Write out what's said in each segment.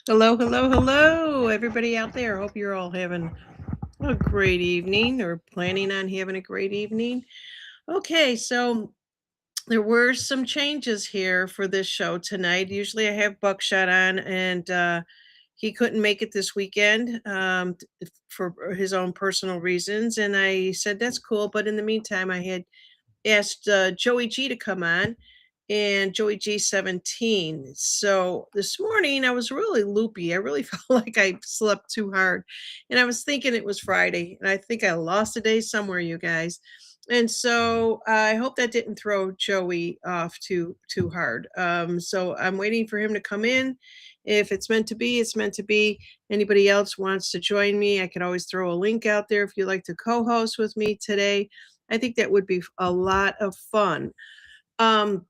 Hello, hello, hello, everybody out there. Hope you're all having a great evening or planning on having a great evening. Okay, so there were some changes here for this show tonight. Usually I have Buckshot on, and he couldn't make it this weekend for his own personal reasons. And I said, that's cool. But in the meantime, I had asked Joey G to come on and Joey G17. So this morning I was really loopy. I really felt like I slept too hard. And I was thinking it was Friday. And I think I lost a day somewhere, you guys. And so I hope that didn't throw Joey off too hard. So I'm waiting for him to come in. If it's meant to be, it's meant to be. Anybody else wants to join me, I could always throw a link out there if you'd like to co-host with me today. I think that would be a lot of fun. Um,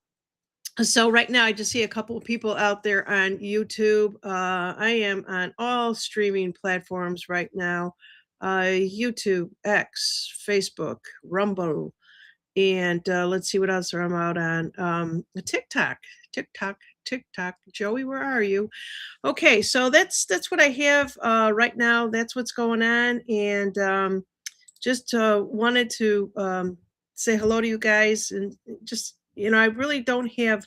so right now, I just see a couple of people out there on YouTube. I am on all streaming platforms right now: YouTube, X, Facebook, Rumble, and let's see what else I'm out on. TikTok, TikTok, TikTok. Joey, where are you? Okay, so that's what I have right now. That's what's going on, and just wanted to say hello to you guys, and just I really don't have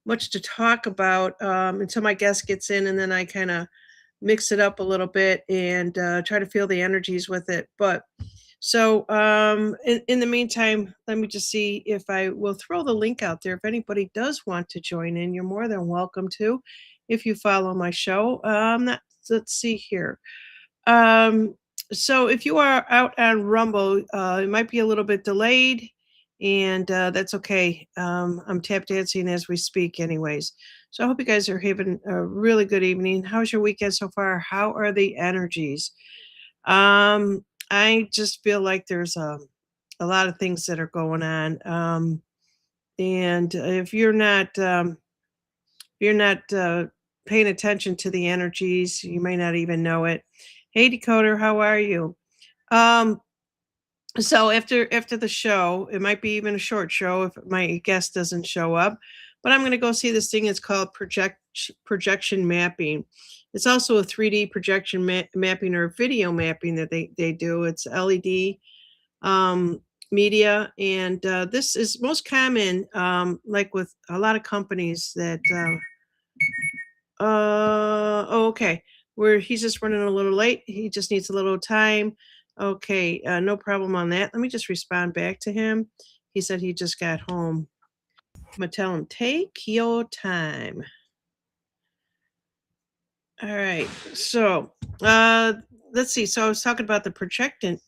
much to talk about until my guest gets in, and then I kind of mix it up a little bit and try to feel the energies with it. But so in the meantime, let me just see if I will throw the link out there. If anybody does want to join in, you're more than welcome to. If you follow my show, let's see here. Um, so if you are out on Rumble, it might be a little bit delayed, and that's okay. I'm tap dancing as we speak, anyways. So I hope you guys are having a really good evening. How's your weekend so far? How are the energies? I just feel like there's a lot of things that are going on, and if you're not paying attention to the energies, you may not even know it. Hey, Decoder, how are you? Um, so after the show, it might be even a short show if my guest doesn't show up. But I'm going to go see this thing. It's called projection mapping. It's also a 3D projection mapping or video mapping that they do. It's LED um, media, and this is most common, like with a lot of companies that. Oh, okay. Where he's just running a little late. He just needs a little time. Okay, no problem on that. Let me just respond back to him. He said he just got home. I'm gonna tell him, take your time. All right. So let's see. So I was talking about the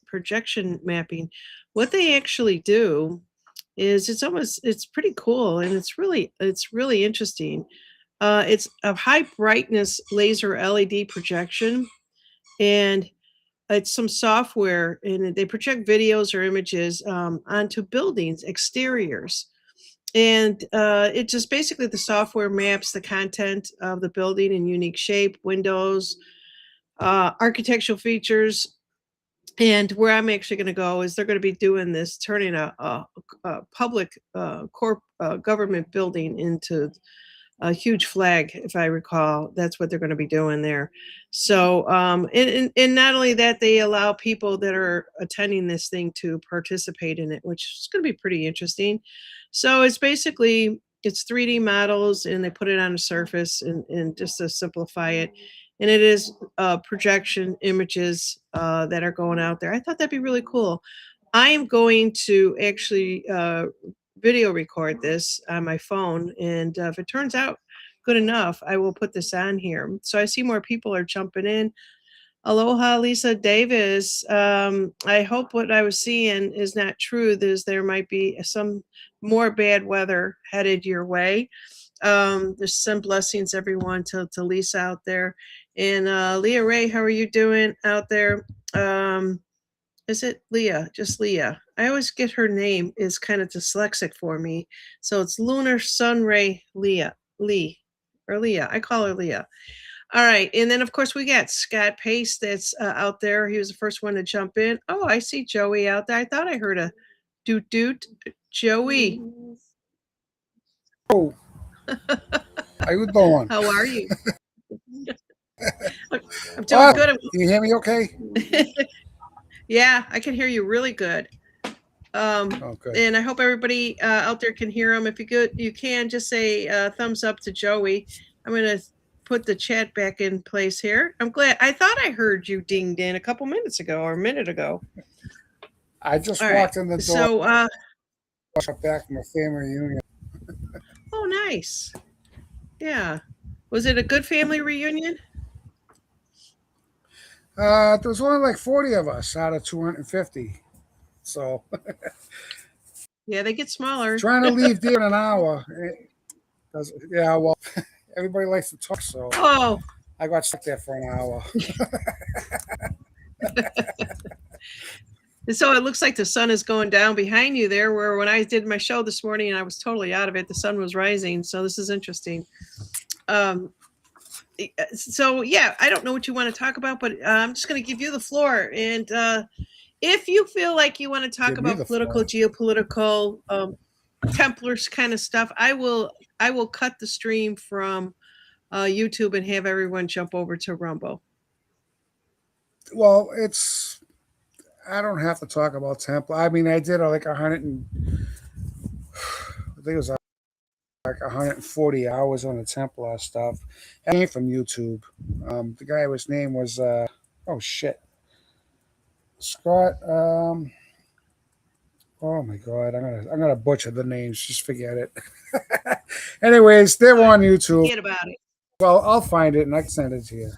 projection mapping. What they actually do is it's pretty cool, and it's really interesting. It's a high brightness laser LED projection, and it's some software, and they project videos or images onto buildings exteriors. And it just basically, the software maps the content of the building in unique shape, windows, architectural features. And where I'm actually going to go is they're going to be doing this, turning a public government building into a huge flag, if I recall. That's what they're going to be doing there. So, and not only that, they allow people that are attending this thing to participate in it, which is going to be pretty interesting. So it's 3D models, and they put it on a surface, and just to simplify it. And it is projection images that are going out there. I thought that'd be really cool. I am going to actually video record this on my phone, and if it turns out good enough, I will put this on here. So I see more people are jumping in. Aloha, Lisa Davis. I hope what I was seeing is not true. There might be some more bad weather headed your way. There's some blessings, everyone, to Lisa out there. And Leah Ray, how are you doing out there? Is it Leah? Just Leah. I always get her name is kind of dyslexic for me. So it's Lunar Sun Ray Lee, or Leah. I call her Leah. All right. And then, of course, we got Scott Pace that's out there. He was the first one to jump in. Oh, I see Joey out there. I thought I heard a doot doot. Joey. Oh, how you doing? How are you? doing good. Can you hear me okay? Yeah, I can hear you really good. Okay. And I hope everybody out there can hear him. If you can just say thumbs up to Joey. I'm going to put the chat back in place here. I'm glad. I thought I heard you dinged in a couple minutes ago or a minute ago. I just All walked right. in the door. So, back from a family reunion. oh, nice. Yeah. Was it a good family reunion? There was only like 40 of us out of 250. So Yeah, they get smaller. trying to leave there in an hour. Yeah, well, everybody likes to talk, so Oh. I got stuck there for an hour. And so it looks like the sun is going down behind you there, where when I did my show this morning and I was totally out of it, the sun was rising. So this is interesting. So yeah, I don't know what you want to talk about, but I'm just going to give you the floor. And if you feel like you want to talk about political, geopolitical, Templars kind of stuff, I will cut the stream from YouTube and have everyone jump over to Rumble. Well, I don't have to talk about Templar. I mean, I did like 100 and I think it was like 140 hours on the Templar stuff. That came from YouTube. The guy, his name was oh shit, Scott. Oh my god, I'm gonna butcher the names. Just forget it. Anyways, they were on YouTube. Forget about it. Well, I'll find it and I can send it to you.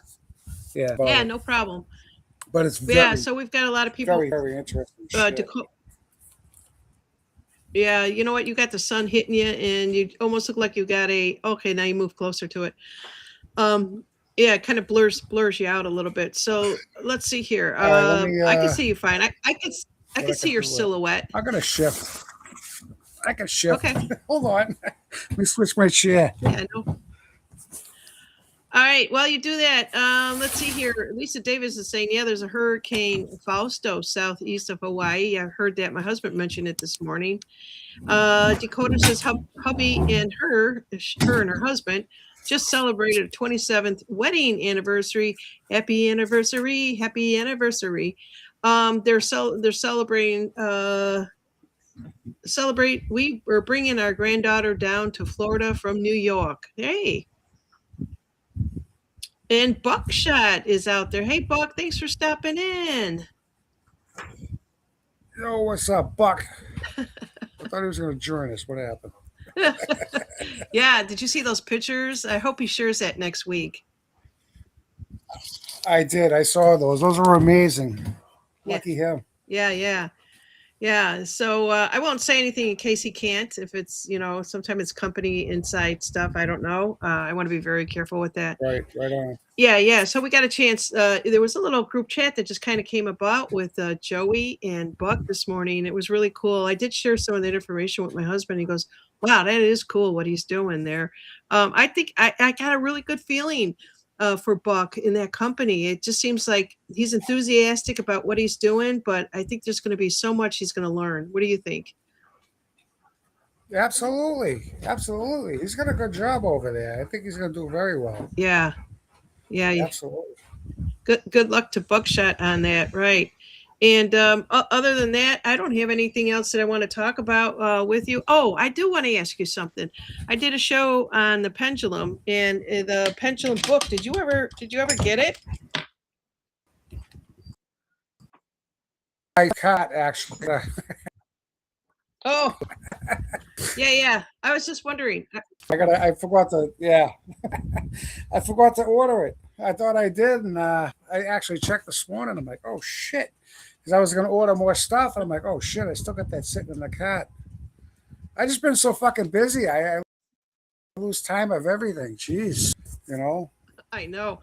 Yeah. Yeah, no problem. But it's very, so we've got a lot of people. very, very interesting. Yeah, you know what? You got the sun hitting you, and you almost look like you got a. Okay, now you move closer to it. Yeah, it kind of blurs you out a little bit. So let's see here. I can see you fine. I can see your silhouette. I'm gonna shift. I can shift. Okay. Hold on. Let me switch my chair. Yeah, no. All right. While you do that, let's see here. Lisa Davis is saying, yeah, there's a Hurricane Fausto southeast of Hawaii. I heard that. My husband mentioned it this morning. Dakota says hubby and her and her husband just celebrated a 27th wedding anniversary. Happy anniversary. Happy anniversary. They're celebrating. We were bringing our granddaughter down to Florida from New York. Hey. And Buckshot is out there. Hey, Buck, thanks for stopping in. Yo, what's up, Buck? I thought he was going to join us. What happened? Yeah, did you see those pictures? I hope he shares that next week. I did. I saw those. Those were amazing. Lucky him. Yeah. So I won't say anything in case he can't. If it's, sometimes it's company inside stuff. I don't know. I want to be very careful with that. Right on. Yeah. So we got a chance. There was a little group chat that just kind of came about with Joey and Buck this morning. It was really cool. I did share some of that information with my husband. He goes, wow, that is cool what he's doing there. I think I got a really good feeling for Buck in that company. It just seems like he's enthusiastic about what he's doing, but I think there's going to be so much he's going to learn. What do you think? Absolutely. He's got a good job over there. I think he's going to do very well. Yeah. Absolutely. Good luck to Buckshot on that. Right. And other than that, I don't have anything else that I want to talk about with you. Oh, I do want to ask you something. I did a show on the pendulum and the pendulum book. Did you ever get it? I caught actually. Oh, yeah. I was just wondering. I forgot to. Yeah, I forgot to order it. I thought I did, and I actually checked this morning. I'm like, oh shit. Because I was going to order more stuff, and I'm like, oh shit, I still got that sitting in the cart. I just been so fucking busy. I lose time of everything. Jeez, I know.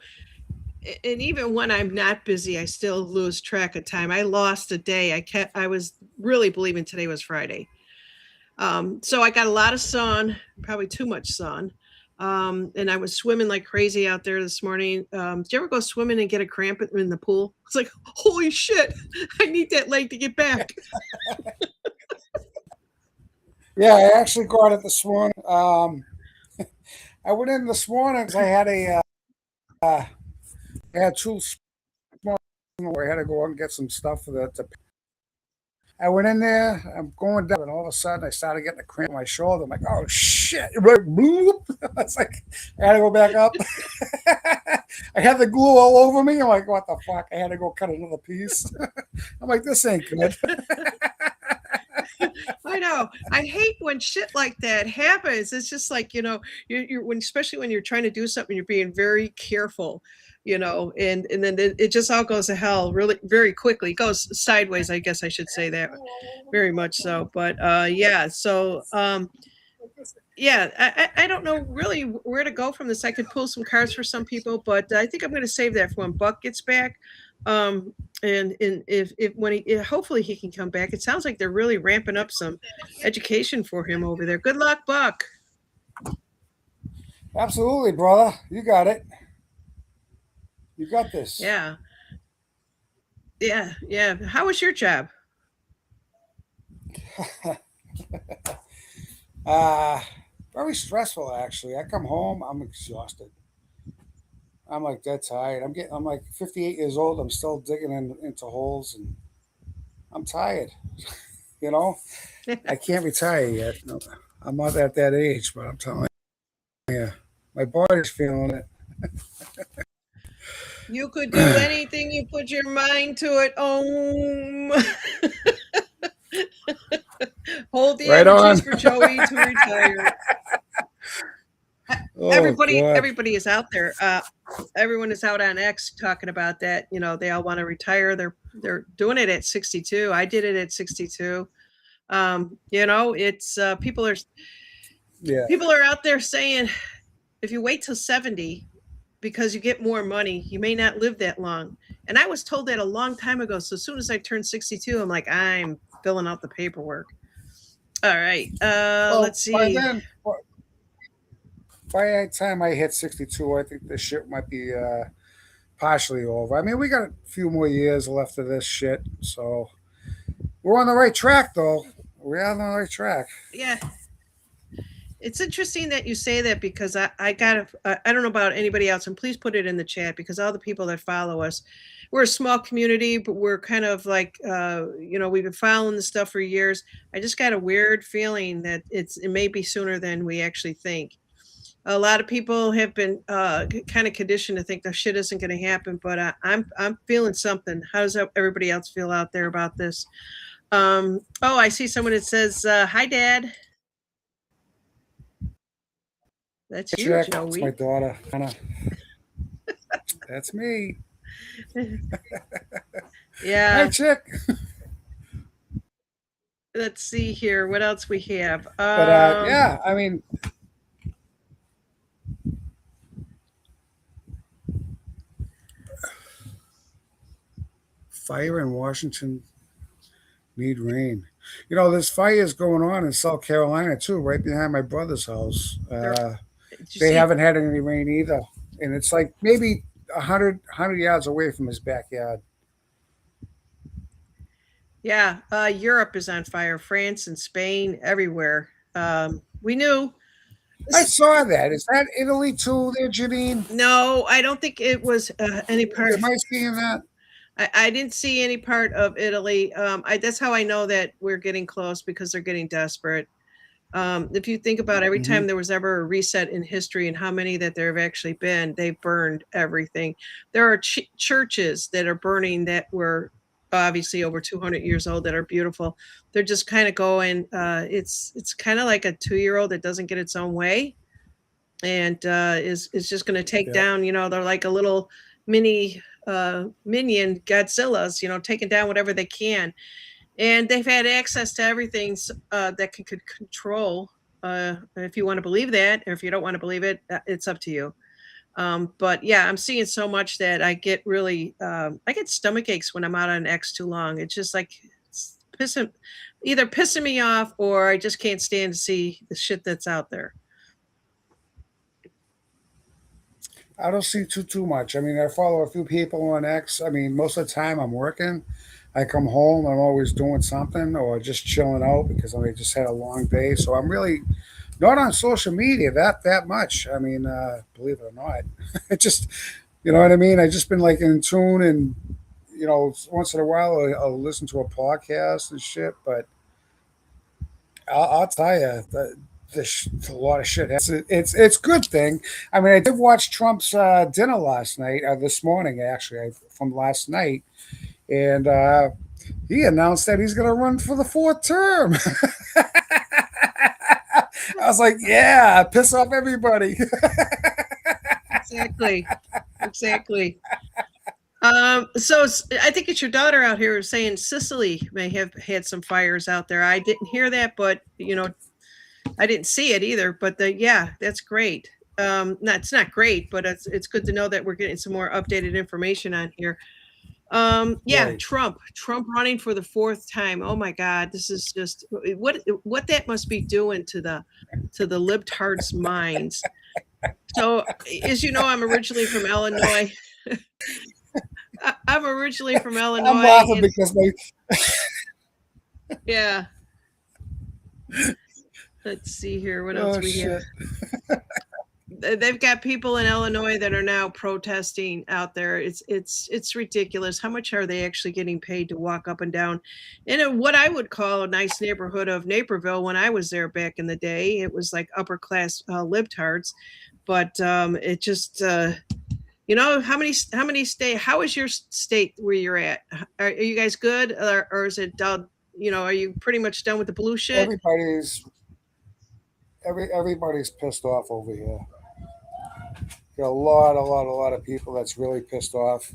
And even when I'm not busy, I still lose track of time. I lost a day. I was really believing today was Friday. So I got a lot of sun, probably too much sun. And I was swimming like crazy out there this morning. Did you ever go swimming and get a cramp in the pool? It's like, holy shit, I need that leg to get back. Yeah, I actually got it this morning. I went in this morning because I had I had two small where I had to go out and get some stuff for the. I went in there. I'm going down, and all of a sudden, I started getting a cramp in my shoulder. I'm like, "Oh shit!" Right, bloop. It's like I had to go back up. I had the glue all over me. I'm like, "What the fuck?" I had to go cut another piece. I'm like, "This ain't good." I know. I hate when shit like that happens. It's just like, you're when, especially when you're trying to do something, you're being very careful, and then it just all goes to hell really very quickly. It goes sideways, I guess I should say that, very much so. But yeah, so yeah, I don't know really where to go from this. I could pull some cards for some people, but I think I'm going to save that for when Buck gets back. Um, and if when hopefully he can come back. It sounds like they're really ramping up some education for him over there. Good luck, Buck. Absolutely, brother. You got it. You got this. Yeah, yeah. How was your job? uh Very stressful actually. I come home, I'm exhausted. I'm like dead tired. I'm like 58 years old. I'm still digging into holes, and I'm tired. You know, I can't retire yet. No, I'm not at that age, but I'm telling you, my body's feeling it. You could do anything you put your mind to it. Hold the Right on. energies for Joey to retire. Oh God. Everybody is out there. Everyone is out on X talking about that. They all want to retire. They're doing it at 62. I did it at 62. It's Yeah. people are out there saying if you wait till 70 because you get more money, you may not live that long. And I was told that a long time ago. So as soon as I turned 62, I'm like, I'm filling out the paperwork. All right. Well, Let's see. by the time I hit 62, I think this shit might be partially over. I mean, we got a few more years left of this shit, so we're on the right track, though. We're on the right track. Yeah, it's interesting that you say that because I got I don't know about anybody else, and please put it in the chat because all the people that follow us, we're a small community, but we're kind of like we've been following this stuff for years. I just got a weird feeling that it may be sooner than we actually think. A lot of people have been kind of conditioned to think the shit isn't going to happen, but I'm feeling something. How does everybody else feel out there about this? Oh, I see someone that says, "Hi, Dad." That's you, Check. It's my Joey. daughter. Anna. That's me. Hi, Yeah. chick. Let's see here. What else we have? But yeah, I mean, fire in Washington need rain. There's fires going on in South Carolina too, right behind my brother's house. Did you They see? haven't had any rain either, and it's like maybe 100 yards away from his backyard. Yeah. Europe is on fire. France and Spain, everywhere. We knew. I saw that. Is that Italy too, there, Janine? No, I don't think it was any part. Am I seeing that? I didn't see any part of Italy. That's how I know that we're getting close because they're getting desperate. If you think about every Hmm. time there was ever a reset in history and how many that there have actually been, they burned everything. There are churches that are burning that were obviously over 200 years old that are beautiful. They're just kind of going. It's kind of like a 2-year old that doesn't get its own way and is just going to take Yeah. down. They're like a little mini minion Godzillas. Taking down whatever they can, and they've had access to everything that could control. If you want to believe that, or if you don't want to believe it, it's up to you. But yeah, I'm seeing so much that I get really, I get stomach aches when I'm out on X too long. It's just like it's either pissing me off, or I just can't stand to see the shit that's out there. I don't see too much. I mean, I follow a few people on X. I mean, most of the time I'm working. I come home, I'm always doing something or just chilling out because I just had a long day. So I'm really not on social media that much. I mean, believe it or not, it just You know what I mean? I just been like in tune, and once in a while I'll listen to a podcast and shit. But I'll tell you, a lot of shit. It's good thing. I mean, I did watch Trump's dinner last night, this morning actually, from last night, and he announced that he's going to run for the fourth term. I was like, yeah, piss off everybody. Exactly. Exactly. I think it's your daughter out here saying Sicily may have had some fires out there. I didn't hear that, but I didn't see it either. But yeah, that's great. No, it's not great, but it's good to know that we're getting some more updated information on here. Yeah, Right. Trump running for the fourth time. Oh my God, this is just what that must be doing to the libtards' minds. So, as you know, I'm originally from Illinois. I'm originally from I'm Illinois, laughing and because my yeah, let's see here. What else oh we have? shit. They've got people in Illinois that are now protesting out there. It's ridiculous. How much are they actually getting paid to walk up and down in what I would call a nice neighborhood of Naperville when I was there back in the day? It was like upper class libtards, but it just how many state? How is your state where you're at? Are you guys good, or is it are you pretty much done with the blue shit? Everybody's everybody's pissed off over here. Got a lot of people that's really pissed off.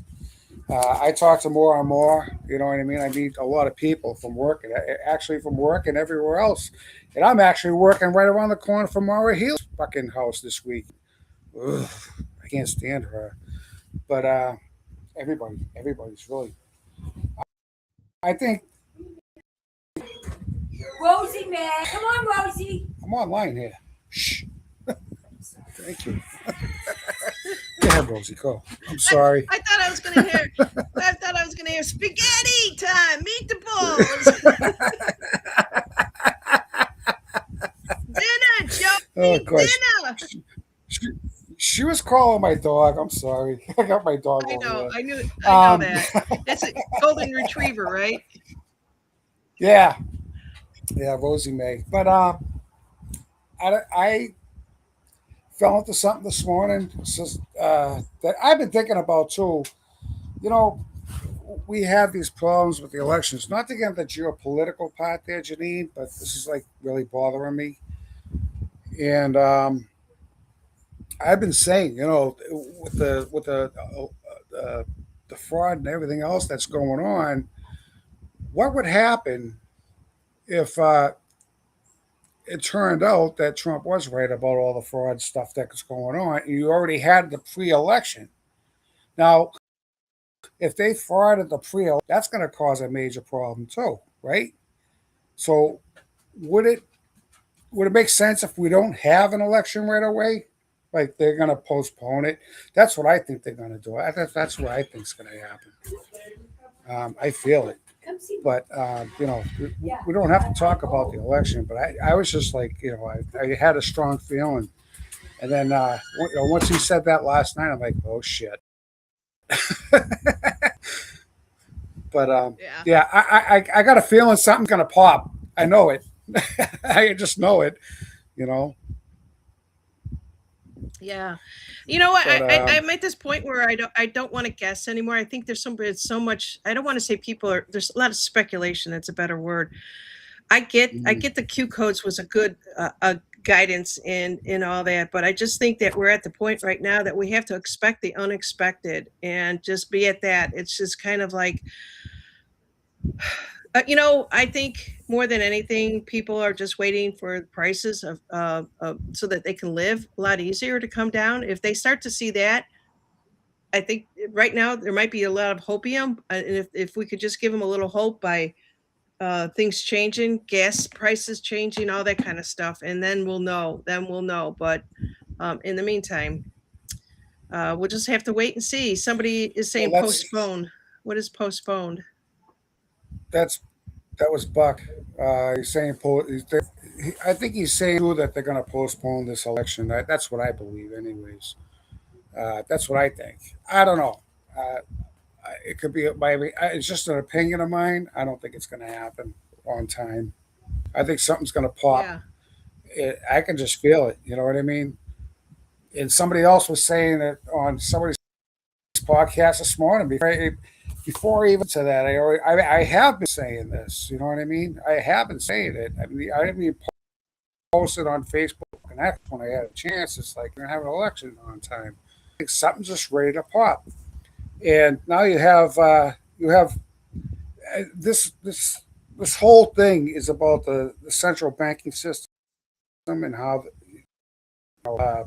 I talk to more and more. You know what I mean? I meet a lot of people from work, and actually from work and everywhere else. And I'm actually working right around the corner from Maura Healey's fucking house this week. Ugh, I can't stand her. But everybody's really. I think Rosie, man. Come on, Rosie. I'm online here. Shh. Thank you. Go ahead, Rosie. Go. I'm sorry. I thought I was gonna hear. I thought I was gonna hear spaghetti time, meatballs, dinner, Oh Joey, gosh. dinner. She, she was calling my dog. I'm sorry. I got my dog I over know. here. I know Um, that. It's a golden retriever, right? yeah, yeah, Rosie May. But I fell into something this morning. That I've been thinking about too. You know, we have these problems with the elections. Not to get into the geopolitical part there, Janine, but this is like really bothering me. And I've been saying, with the fraud and everything else that's going on, what would happen if it turned out that Trump was right about all the fraud stuff that's going on? And you already had the pre-election. Now, if they frauded the pre-election, that's going to cause a major problem too, right? So, would it would it make sense if we don't have an election right away? Like they're going to postpone it. That's what I think they're going to do. That's what I think is going to happen. I feel it. Come see me. But we don't have to talk about the election. But I was just like, I had a strong feeling, and then once he said that last night, I'm like, oh shit. But Yeah. yeah, I got a feeling something's gonna pop. I know it. I just know it. You know. Yeah. You know what? But I'm at this point where I don't want to guess anymore. I think it's so much. I don't want to say people are. There's a lot of speculation. That's a better word. I mm, get the Q codes was a good guidance in all that, but I just think that we're at the point right now that we have to expect the unexpected and just be at that. It's just kind of like I think more than anything, people are just waiting for the prices of so that they can live a lot easier to come down. If they start to see that, I think right now there might be a lot of hopium, and if we could just give them a little hope by things changing, gas prices changing, all that kind of stuff, and then we'll know. Then we'll know. But in the meantime, we'll just have to wait and see. Somebody is well, saying postpone. What is postponed? that's that was Buck. He's saying I think he's saying too that they're going to postpone this election. That's what I believe, anyways. That's what I think. I don't know. Uh, it could be maybe it's just an opinion of mine. I don't think it's going to happen on time. I think something's going to pop. Yeah. I can just feel it. You know what I mean? And somebody else was saying that on somebody's podcast this morning before even to that. I have been saying this. You know what I mean? I have been saying it. I mean, I didn't even post it on Facebook, and that's when I had a chance. It's like you're gonna have an election on time. I think something's just ready to pop, and now you have this whole thing is about the central banking system and how uh,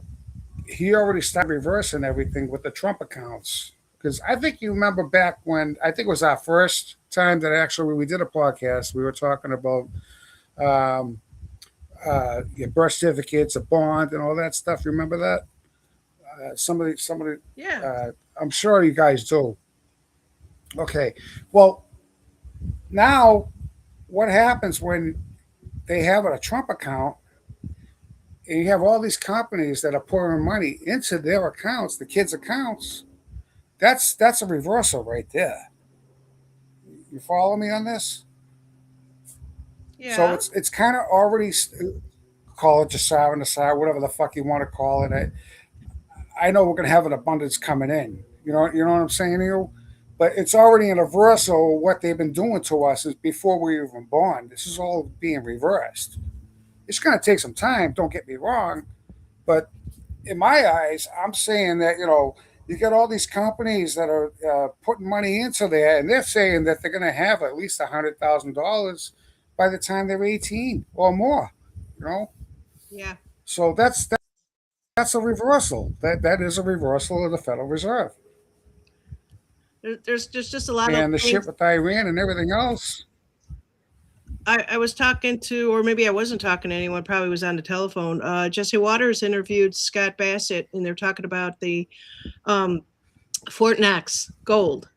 he already started reversing everything with the Trump accounts. Because I think you remember back when I think it was our first time that actually we did a podcast. We were talking about um, your birth certificates, a bond, and all that stuff. You remember that? Somebody. Yeah. I'm sure you guys do. Okay. Well, now what happens when they have a Trump account and you have all these companies that are pouring money into their accounts, the kids' accounts? That's a reversal right there. You follow me on this? So Yeah. it's kind of already call it Jasar, whatever the fuck you want to call it. I know we're gonna have an abundance coming in. You know what I'm saying to you? But it's already in reversal. What they've been doing to us is before we were even born. This is all being reversed. It's gonna take some time. Don't get me wrong, but in my eyes, I'm saying that you get all these companies that are putting money into there, and they're saying that they're going to have at least $100,000 by the time they're 18 or more. You know, Yeah. so that's a reversal. That is a reversal of the Federal Reserve There's just a lot of and the shit things. with Iran and everything else. I was talking to, or maybe I wasn't talking to anyone, probably was on the telephone. Jesse Waters interviewed Scott Bassett, and they're talking about the um, Fort Knox gold.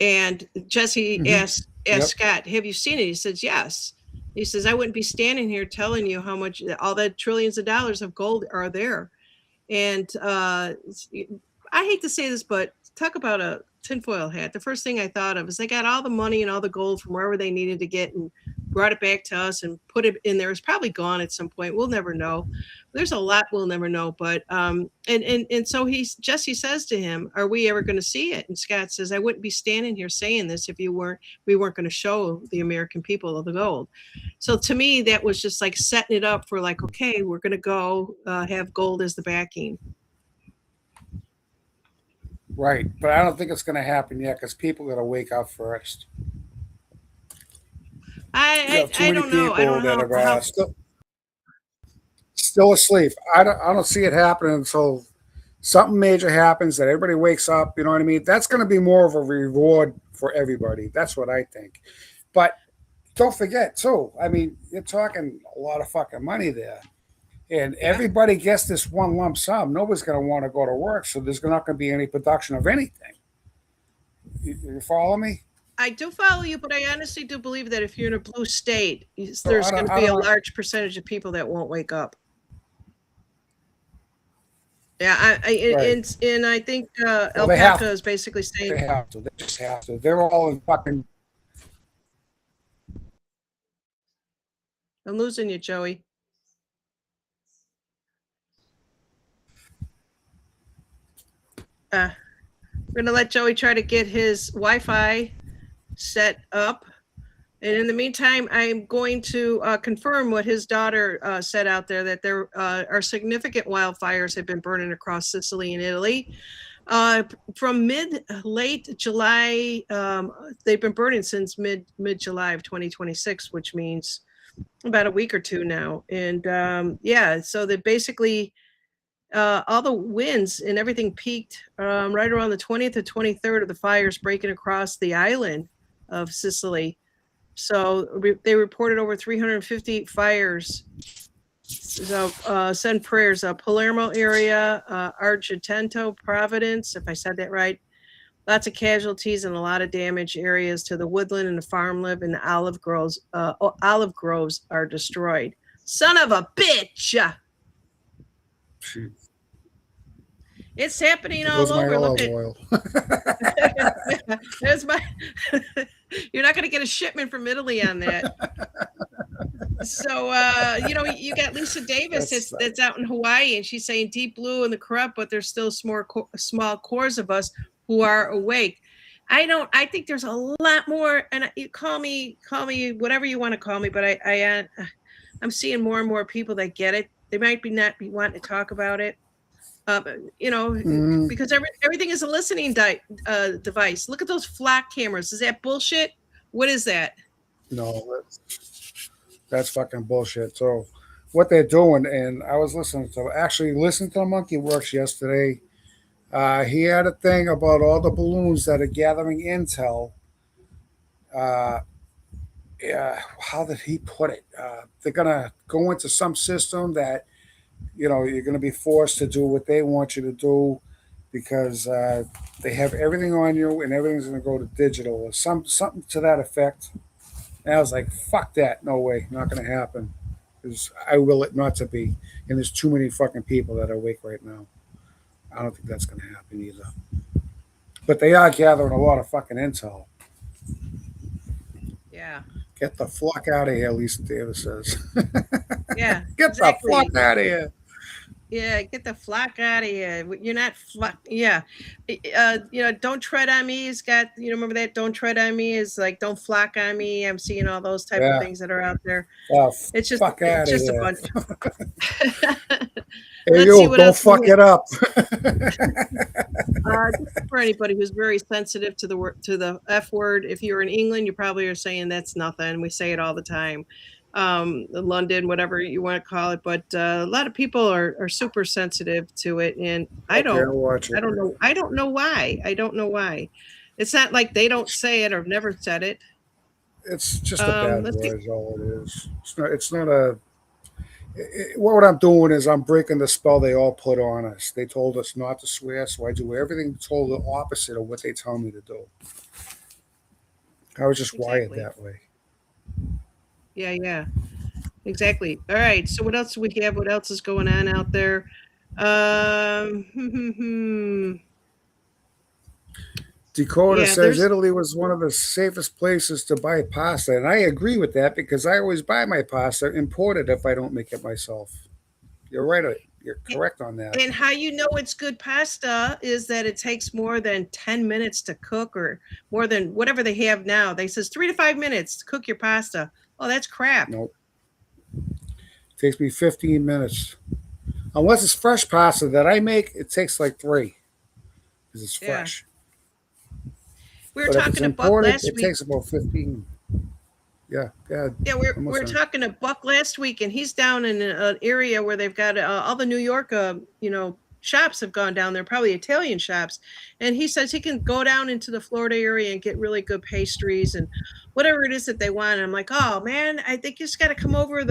And Jesse Hmm. asked Yep. Scott, "Have you seen it?" He says, "Yes." He says, "I wouldn't be standing here telling you how much all the trillions of dollars of gold are there." And I hate to say this, but talk about a tinfoil hat. The first thing I thought of is they got all the money and all the gold from wherever they needed to get and brought it back to us and put it in there. It's probably gone at some point. We'll never know. There's a lot we'll never know. But and so Jesse says to him, "Are we ever going to see it?" And Scott says, "I wouldn't be standing here saying this if we weren't going to show the American people the gold." So to me, that was just like setting it up for like, okay, we're going to go have gold as the backing. Right, but I don't think it's going to happen yet because people got to wake up first. You have too I many don't know. I people don't that know are how still asleep. I don't see it happening until something major happens that everybody wakes up. You know what I mean? That's going to be more of a reward for everybody. That's what I think. But don't forget too. I mean, you're talking a lot of fucking money there, and yeah. everybody gets this one lump sum. Nobody's going to want to go to work, so there's not going to be any production of anything. You follow me? I do follow you, but I honestly do believe that if you're in a blue state, So there's going to I be a don't. large percentage of people that won't wake up. Yeah, Right. and I think Well, they have Alpaca to. is basically saying, They have to. They just have to. They're all in fucking. "I'm losing you, Joey." We're going to let Joey try to get his Wi-Fi set up. And in the meantime, I'm going to confirm what his daughter said out there, that there are significant wildfires have been burning across Sicily and Italy. From late July, they've been burning since mid July of 2026, which means about a week or two now. And yeah, so they basically all the winds and everything peaked right around the 20th or 23rd of the fires breaking across the island of Sicily. So they reported over 350 fires. So send prayers. Palermo area, Argentento, Providence, if I said that right. Lots of casualties and a lot of damage areas to the woodland and the farmland, and the olive groves. Olive groves are destroyed. Son of a bitch! It's happening There all goes my over. Look olive at oil. there's my. You're not going to get a shipment from Italy on that. So you got Lisa Davis That's that's out in Hawaii, and she's saying deep blue in the corrupt, but there's still small cores of us who are awake. I think there's a lot more, and you call me whatever you want to call me, but I'm seeing more and more people that get it. They might be not be wanting to talk about it. mm, Because everything is a listening device. Look at those flock cameras. Is that bullshit? What is that? no, that's fucking bullshit. So what they're doing, and I was listening to the Monkey Works yesterday. He had a thing about all the balloons that are gathering intel. Uh, yeah, how did he put it? They're gonna go into some system that you're gonna be forced to do what they want you to do because they have everything on you and everything's gonna go to digital or something to that effect. And I was like, fuck that, no way, not gonna happen. Because I will it not to be, and there's too many fucking people that are awake right now. I don't think that's gonna happen either. But they are gathering a lot of fucking intel. Yeah. Get the fuck out of here, Lisa Davis says. Yeah, Get the exactly. fuck out of here. Yeah, get the flock out of here. You're not flock. Yeah, don't tread on me. Is got remember that? Don't tread on me is like don't flock on me. I'm seeing all those type of Yeah. things that are out there. Oh, It's just fuck out of a here. bunch. Hey, Let's see yo, what don't else we fuck have. it up. This is for anybody who's very sensitive to the F word. If you're in England, you probably are saying that's nothing. We say it all the time. London, whatever you want to call it, but a lot of people are super sensitive to it, and Okay, I'll watch it. I don't know why. I don't know why. It's not like they don't say it or never said it. It's just a bad Let's see. word, is all it is. It's not a. What I'm doing is I'm breaking the spell they all put on us. They told us not to swear, so I do everything told the opposite of what they tell me to do. I was just wired Exactly. that way. Yeah, yeah. Exactly. All right. So what else do we have? What else is going on out there? Dakota Yeah, says there's Italy was one of the safest places to buy pasta, and I agree with that because I always buy my pasta imported if I don't make it myself. You're right. You're correct on that. and how you know it's good pasta is that it takes more than 10 minutes to cook or more than whatever they have now. They says 3 to 5 minutes to cook your pasta. Oh, that's crap. Nope. It takes me 15 minutes. Unless it's fresh pasta that I make, it takes like 3 because it's Yeah. fresh. We were But if it's talking to Buck imported, last it week. takes about 15. Yeah, yeah. Yeah, we're talking to Buck last week, and he's down in an area where they've got all the New York, shops have gone down there, probably Italian shops, and he says he can go down into the Florida area and get really good pastries and whatever it is that they want. And I'm like, oh man, I think you just got to come over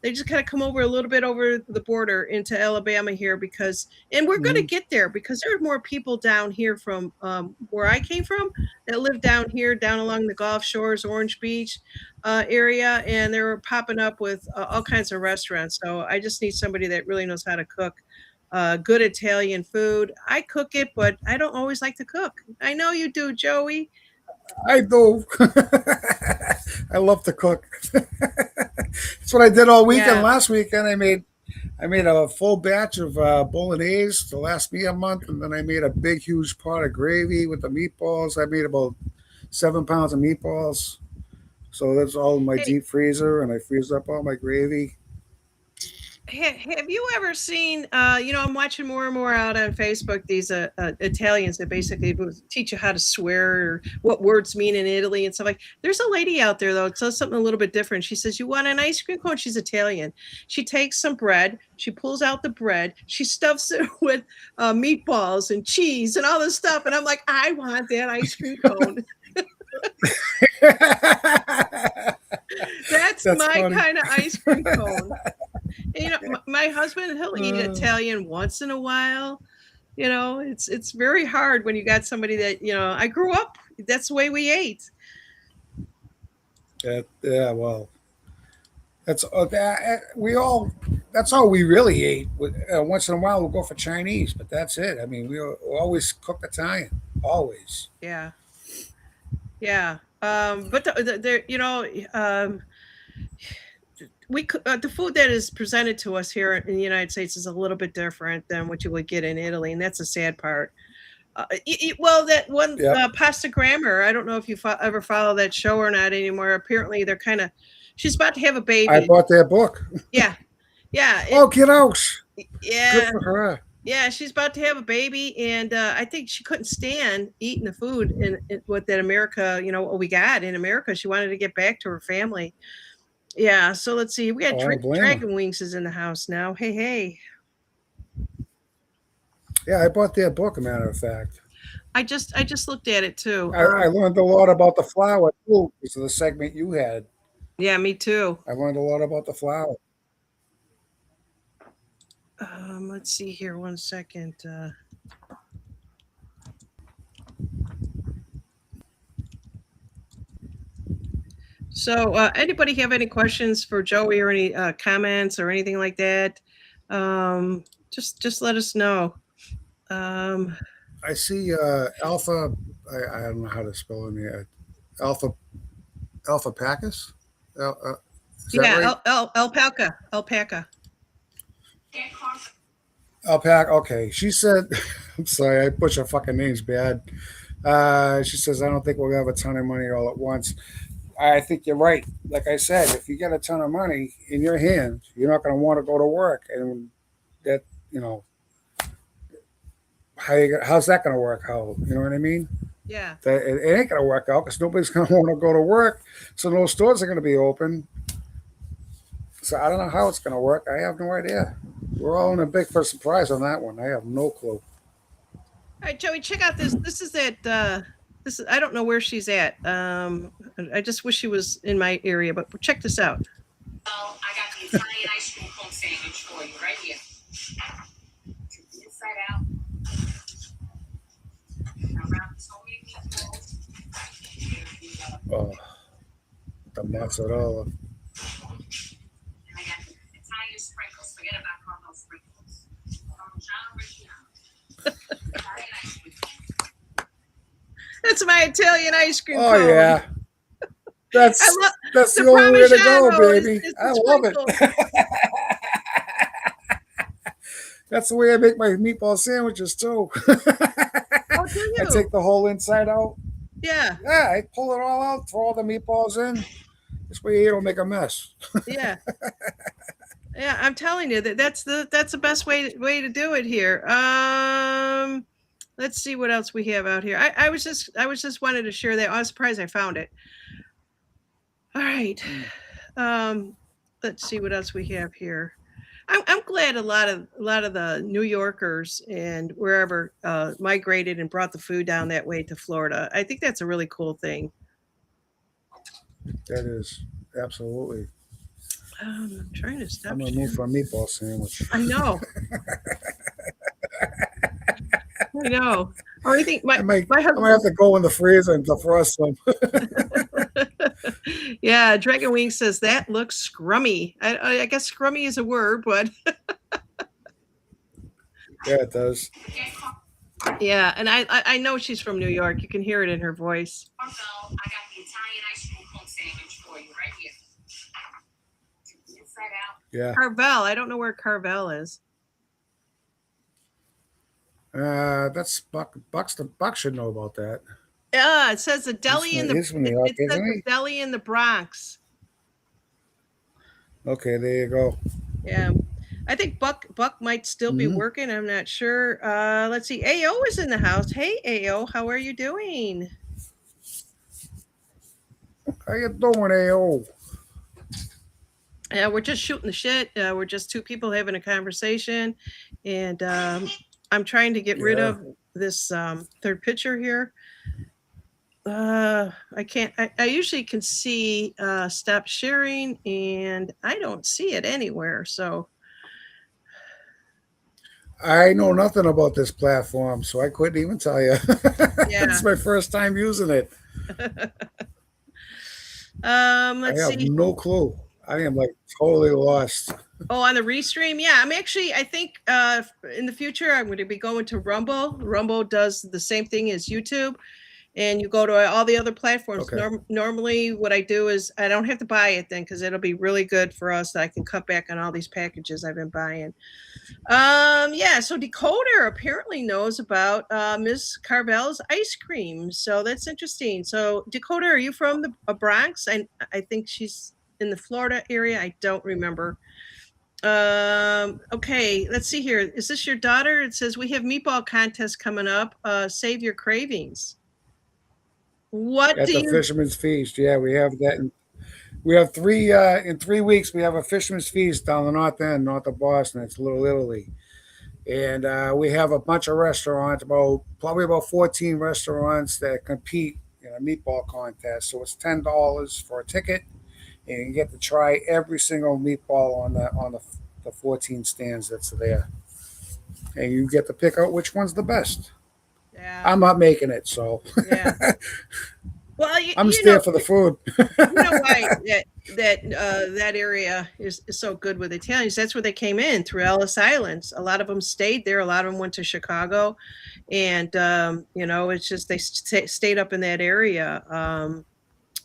they just kind of come over a little bit over the border into Alabama here and we're going to Mm-hmm. get there because there are more people down here from where I came from that live down here, down along the Gulf Shores, Orange Beach area, and they were popping up with all kinds of restaurants. So I just need somebody that really knows how to cook good Italian food. I cook it, but I don't always like to cook. I know you do, Joey. I do. I love to cook. That's what I did all weekend. Yeah. Last weekend, I made a full batch of bolognese to last me a month, and then I made a big, huge pot of gravy with the meatballs. I made about 7 pounds of meatballs. So that's all in my Hey, deep freezer, and I freeze up all my gravy. have you ever seen? I'm watching more and more out on Facebook. These Italians that basically teach you how to swear or what words mean in Italy and stuff like. There's a lady out there though. It says something a little bit different. She says, "You want an ice cream cone?" She's Italian. She takes some bread. She pulls out the bread. She stuffs it with meatballs and cheese and all this stuff. And I'm like, I want that ice cream cone. That's That's my funny. kind of ice cream cone. And, my husband, he'll eat Uh, Italian once in a while. It's very hard when you got somebody that I grew up. That's the way we ate. yeah, well, that's we all that's all we really ate. Once in a while, we'll go for Chinese, but that's it. I mean, we always cook Italian, always. Yeah. Yeah. But the food that is presented to us here in the United States is a little bit different than what you would get in Italy, and that's a sad part. Well, that one Yep. Pasta Grammar. I don't know if you ever follow that show or not anymore. Apparently, they're kind of. She's about to have a I baby. bought their book. Yeah, yeah, Oh, get out! Good yeah, for her. yeah. She's about to have a baby, and I think she couldn't stand eating the food in what that America, what we got in America. She wanted to get back to her family. Yeah. So let's see. We got Oh, I don't blame her. Dragon Wings is in the house now. Hey, hey. Yeah, I bought their book. A matter of fact, I just looked at it too. I learned a lot about the flour too because of the segment you had. Yeah, me too. I learned a lot about the flour. Let's see here. One second. So, anybody have any questions for Joey or any comments or anything like that? Just let us know. I see Alpha. I don't know how to spell it here. Alpha Pacus. Is that Yeah, right? alpaca. Alpaca. Okay. She said, I'm sorry, I butcher fucking names bad. She says, I don't think we'll have a ton of money all at once. I think you're right. Like I said, if you get a ton of money in your hand, you're not going to want to go to work. And that, how's that going to work out? You know what I mean? Yeah. It ain't going to work out because nobody's going to want to go to work. So no stores are going to be open. So I don't know how it's going to work. I have no idea. We're all in a big for surprise on that one. I have no clue. All right, Joey, check out this. This is at this is I don't know where she's at. I just wish she was in my area, but check this out. Oh, I got the Italian ice cream cone sandwich for you right here. Inside out. Around so many meatballs. Oh, the mozzarella. And I got Italian sprinkles. Forget about caramel sprinkles. Parmigiano Reggiano. Italian ice cream. That's my Italian ice cream. Oh cone. yeah, that's that's the only way to go, baby. I love it. That's the way I make my meatball sandwiches too. Oh, do you? I take the whole inside out. Yeah. Yeah, I pull it all out, throw all the meatballs in. This way you don't make a mess. Yeah. Yeah, I'm telling you that's the best way to do it here. Let's see what else we have out here. I was just wanted to share that. I was surprised I found it. All right. Let's see what else we have here. I'm glad a lot of the New Yorkers and wherever migrated and brought the food down that way to Florida. I think that's a really cool thing. That is absolutely. I'm trying to stop. I'm gonna move for a meatball sandwich. I know. I know. Or I think I might husband. have to go in the freezer and defrost some. Yeah, Dragon Wing says that looks scrummy. I guess scrummy is a word, but Yeah, it does. yeah, and I know she's from New York. You can hear it in her voice. I got the Italian ice cream cone sandwich for you right here. Inside out. Yeah. Carvel. I don't know where Carvel is. That's Buxton. Buck should know about that. Yeah, it says a deli in the. He's from New York, It says isn't a he? deli in the Bronx. Okay, there you go. Yeah, I think Buck might still be working. I'm not sure. Let's see. AO is in the house. Hey, AO, how are you doing? How you doing, AO? Yeah, we're just shooting the shit. We're just two people having a conversation, and I'm trying to get rid of this third picture here. I can't. I usually can see stop sharing, and I don't see it anywhere. So I know nothing about this platform, so I couldn't even tell you. Yeah. It's my first time using it. let's I have see. no clue. I am like totally lost. Oh, on the restream? Yeah, I think in the future I'm going to be going to Rumble. Rumble does the same thing as YouTube, and you go to all the other platforms. Okay. Normally, what I do is I don't have to buy it then because it'll be really good for us. I can cut back on all these packages I've been buying. Yeah, so Decoder apparently knows about Miss Carvel's ice cream. So that's interesting. So Decoder, are you from the Bronx? I think she's in the Florida area. I don't remember. Okay, let's see here. Is this your daughter? It says we have meatball contest coming up. Save your cravings. What At do the you Fisherman's Feast. Yeah, we have that. We have three in 3 weeks. We have a Fisherman's Feast down the north end, north of Boston. It's Little Italy, and we have a bunch of restaurants, probably about 14 restaurants that compete in a meatball contest. So it's $10 for a ticket, and you get to try every single meatball on the 14 stands that's there, and you get to pick out which one's the best. Yeah. I'm not making it, so Yeah. Well, I'm you just know, there for the food. you know why that area is so good with Italians. That's where they came in through Ellis Islands. A lot of them stayed there. A lot of them went to Chicago, and it's just they stayed up in that area.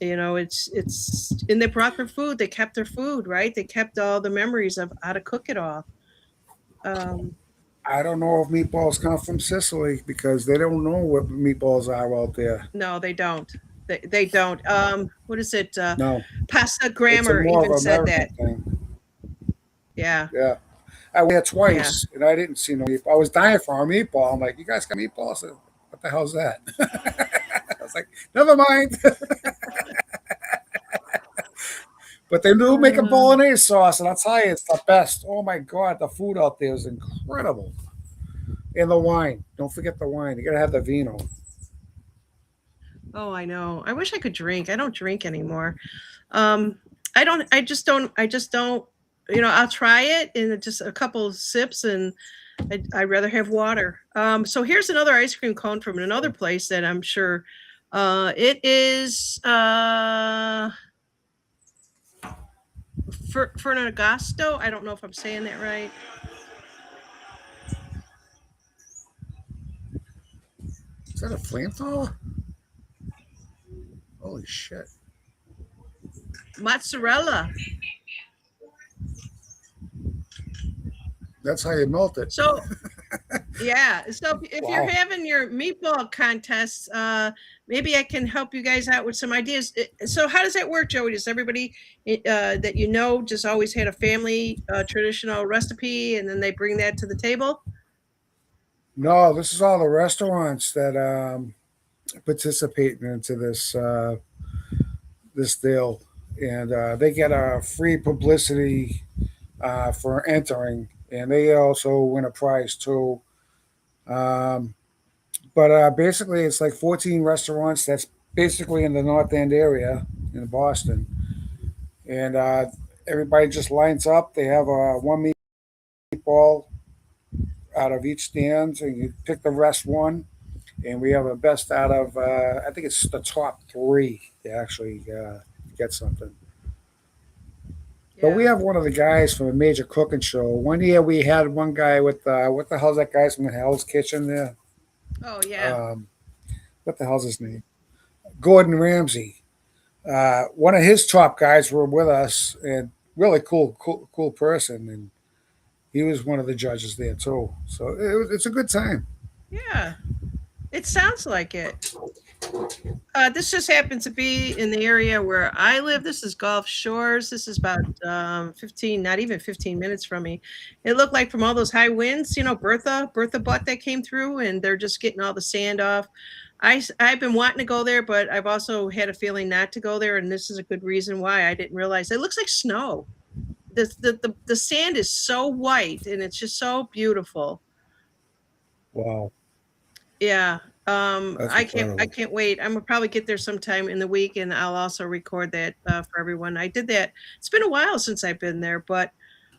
It's and they brought their food. They kept their food, right? They kept all the memories of how to cook it all. Um, I don't know if meatballs come from Sicily because they don't know what meatballs are out there. no, they don't. They don't. What is it? No, Pasta it's a Grammar more even of said American that. thing. Yeah, Yeah. I went there yeah. twice and I didn't see no meatball. I was dying for a meatball. I'm like, you guys got meatballs? I said, what the hell's that? I was like, never mind. But they do make a Um, bolognese sauce, and I'll tell you, it's the best. Oh my God, the food out there is incredible. And the wine. Don't forget the wine. You got to have the vino. oh, I know. I wish I could drink. I don't drink anymore. Um, I don't. I just don't. I just don't. I'll try it in just a couple of sips, and I'd rather have water. So here's another ice cream cone from another place that I'm sure. It is Ferragasto. I don't know if I'm saying that right. Is that a flamethrower? Holy shit. Mozzarella. That's how you melt it. So yeah. So if you're Wow. having your meatball contests, maybe I can help you guys out with some ideas. So how does that work, Joey? Does everybody that just always had a family traditional recipe, and then they bring that to the table? No, this is all the restaurants that participate into this deal, and they get a free publicity for entering, and they also win a prize too. Um, but basically, it's like 14 restaurants. That's basically in the North End area in Boston, and everybody just lines up. They have one meatball out of each stand, and you pick the rest one. And we have a best out of I think it's the top three to actually get something. But we Yeah. have one of the guys from a major cooking show. One year we had one guy with what the hell's that guy from the Hell's Kitchen there? Oh yeah. Um, what the hell's his name? Gordon Ramsay. One of his top guys were with us, and really cool person, and he was one of the judges there too. So it's a good time. Yeah. It sounds like it. This just happens to be in the area where I live. This is Gulf Shores. This is about 15, not even 15 minutes from me. It looked like from all those high winds, Bertha butt that came through, and they're just getting all the sand off. I've been wanting to go there, but I've also had a feeling not to go there, and this is a good reason why. I didn't realize it looks like snow. The sand is so white, and it's just so beautiful. Wow, Yeah. that's I incredible. can't wait. I'm gonna probably get there sometime in the week, and I'll also record that for everyone. I did that. It's been a while since I've been there, but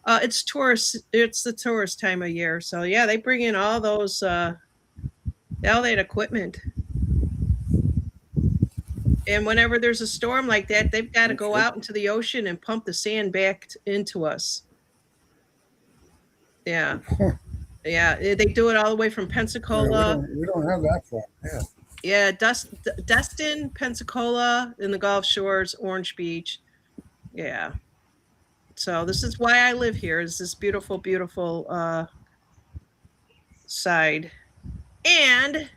it's tourist. It's the tourist time of year, so yeah, they bring in all that equipment. And whenever there's a storm like that, they've got to go Okay. out into the ocean and pump the sand back into us. Yeah. Yeah. They do it all the way from Yeah, Pensacola. we don't have that far. Yeah. Yeah. Destin, Pensacola, in the Gulf Shores, Orange Beach. Yeah. So this is why I live here, is this beautiful, beautiful side. And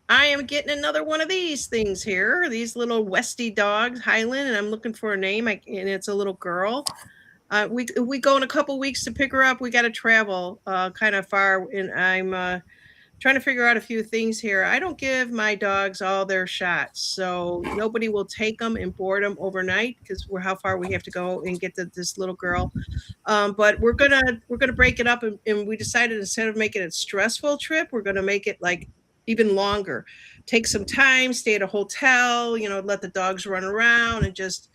I am getting another one of these things here, these little Westie dogs, Highland, and I'm looking for a name. And it's a little girl. We go in a couple weeks to pick her up. We got to travel kind of far, and I'm trying to figure out a few things here. I don't give my dogs all their shots, so nobody will take them and board them overnight because we're how far we have to go and get to this little girl. But we're gonna break it up, and we decided instead of making it a stressful trip, we're gonna make it like even longer. Take some time, stay at a hotel, let the dogs run around and just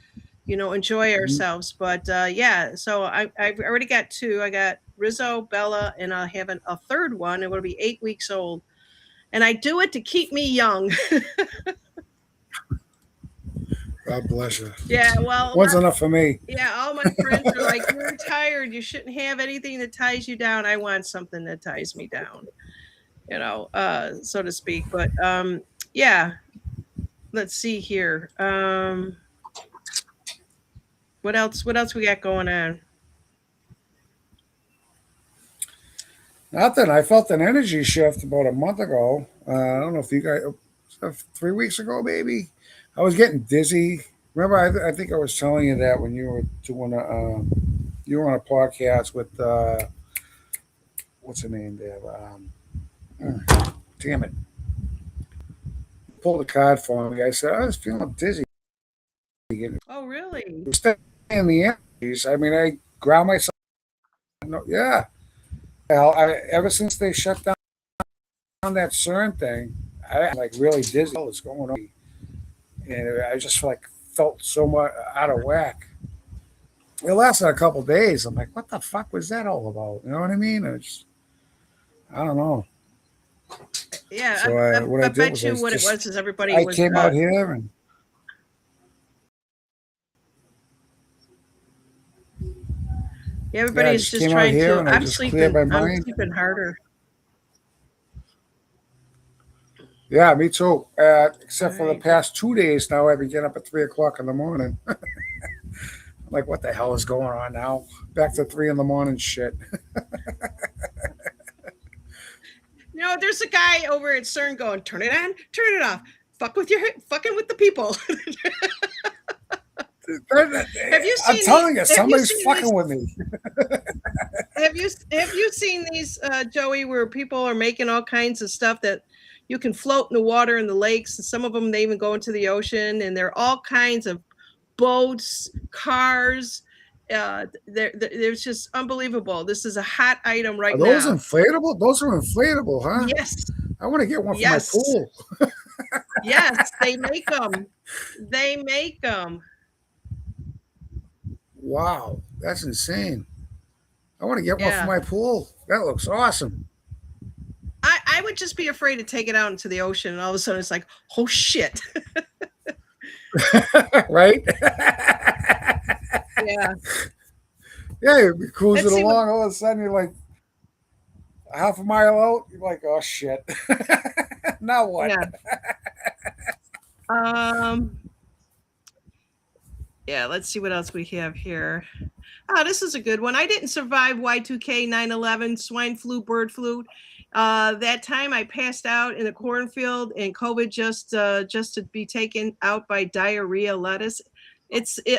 enjoy Mhm. ourselves. But yeah, so I've already got two. I got Rizzo, Bella, and I'll have a third one. It will be 8 weeks old, and I do it to keep me young. God bless you. Yeah, well, One's enough for me. yeah, all my friends are like, "You're tired. You shouldn't have anything that ties you down." I want something that ties me down, so to speak. But yeah, let's see here. What else? What else we got going on? Nothing. I felt an energy shift about a month ago. I don't know if you guys, 3 weeks ago, maybe. I was getting dizzy. Remember, I think I was telling you that when you were doing you were on a podcast with what's her name there? Damn it! Pulled a card for me. I said I was feeling dizzy. Oh, really? Staying in the energies. I mean, I ground myself. No, yeah. Hell, ever since they shut down that CERN thing, I'm like really dizzy. What's going on? And I just like felt so much out of whack. It lasted a couple days. I'm like, what the fuck was that all about? You know what I mean? I don't know. Yeah, So what I I did bet was you what it was is everybody I was. came out here and Yeah, yeah, everybody I is just just came out trying here to. and I just cleared my I'm mind. sleeping harder. Yeah, me too. All Except for the right. past 2 days now, I've been getting up at 3 o'clock in the morning. I'm like, what the hell is going on now? Back to 3 in the morning shit. There's a guy over at CERN going, turn it on, turn it off. Fucking with the people. Have you I'm seen the? telling you, Have you somebody's seen this? fucking with me. Have you seen these, Joey, where people are making all kinds of stuff that you can float in the water in the lakes, and some of them they even go into the ocean, and they're all kinds of boats, cars. There's just unbelievable. This is a hot item Are right those now. inflatable? Those are inflatable, huh? Yes, I want to get one for my yes, pool. yes. They make them. They make them. Wow, that's insane. I want to get one for Yeah. my pool. That looks awesome. I would just be afraid to take it out into the ocean, and all of a sudden it's like, oh shit. Right? Yeah. Yeah, you're cruising Let's see what. along. All of a sudden, you're like half a mile out. You're like, oh shit. Now what? Yeah. Um. Yeah. Let's see what else we have here. Oh, this is a good one. I didn't survive Y2K 9/11 swine flu, bird flu. That time I passed out in the cornfield, and COVID just to be taken out by diarrhea lettuce.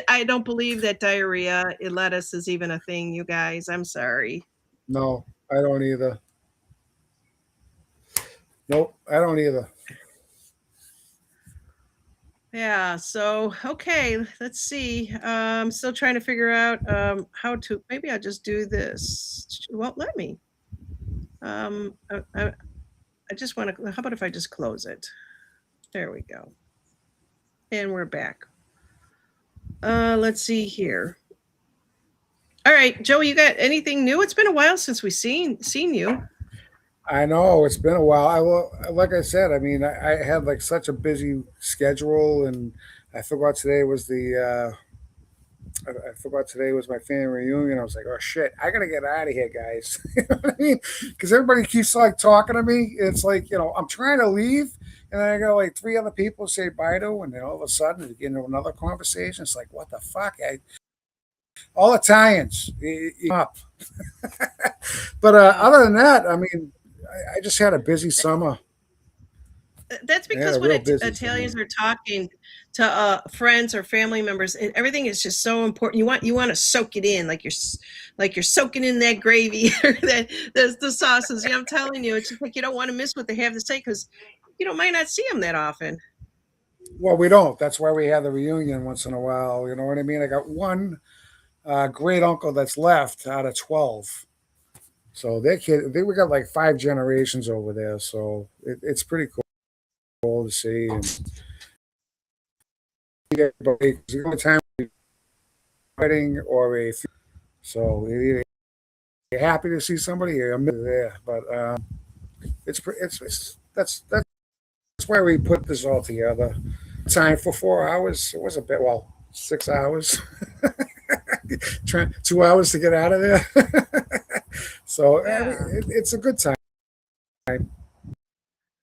I don't believe that diarrhea in lettuce is even a thing, you guys. I'm sorry. No, I don't either. Nope, I don't either. Yeah, so okay, let's see. I'm still trying to figure out how to. Maybe I'll just do this. It won't let me. I just want to. How about if I just close it? There we go. And we're back. Let's see here. All right, Joey, you got anything new? It's been a while since we seen you. I know it's been a while. I will, like I said, I mean, I had like such a busy schedule, and I forgot today was I forgot today was my family reunion. I was like, oh shit, I gotta get out of here, guys. You know what I mean? Because everybody keeps like talking to me. It's like, I'm trying to leave, and then I got like three other people say bye to, and then all of a sudden we get into another conversation. It's like, what the fuck? All Italians, up. But Wow. other than that, I mean, I just had a busy summer. That's I had because a when real busy summer. Italians are talking to friends or family members, everything is just so important. You want to soak it in, like you're soaking in that gravy or that the sauces. I'm telling you, it's just like you don't want to miss what they have to say because you don't might not see them that often. Well, we don't. That's why we have the reunion once in a while. You know what I mean? I got one great uncle that's left out of 12. So we got like five generations over there. So it's pretty cool to see. And it's the only time wedding or a so you're happy to see somebody or you're there. But it's that's why we put this all together. Time for 4 hours. It was a bit 6 hours. 2 hours to get out of there. So Yeah, it's a good time.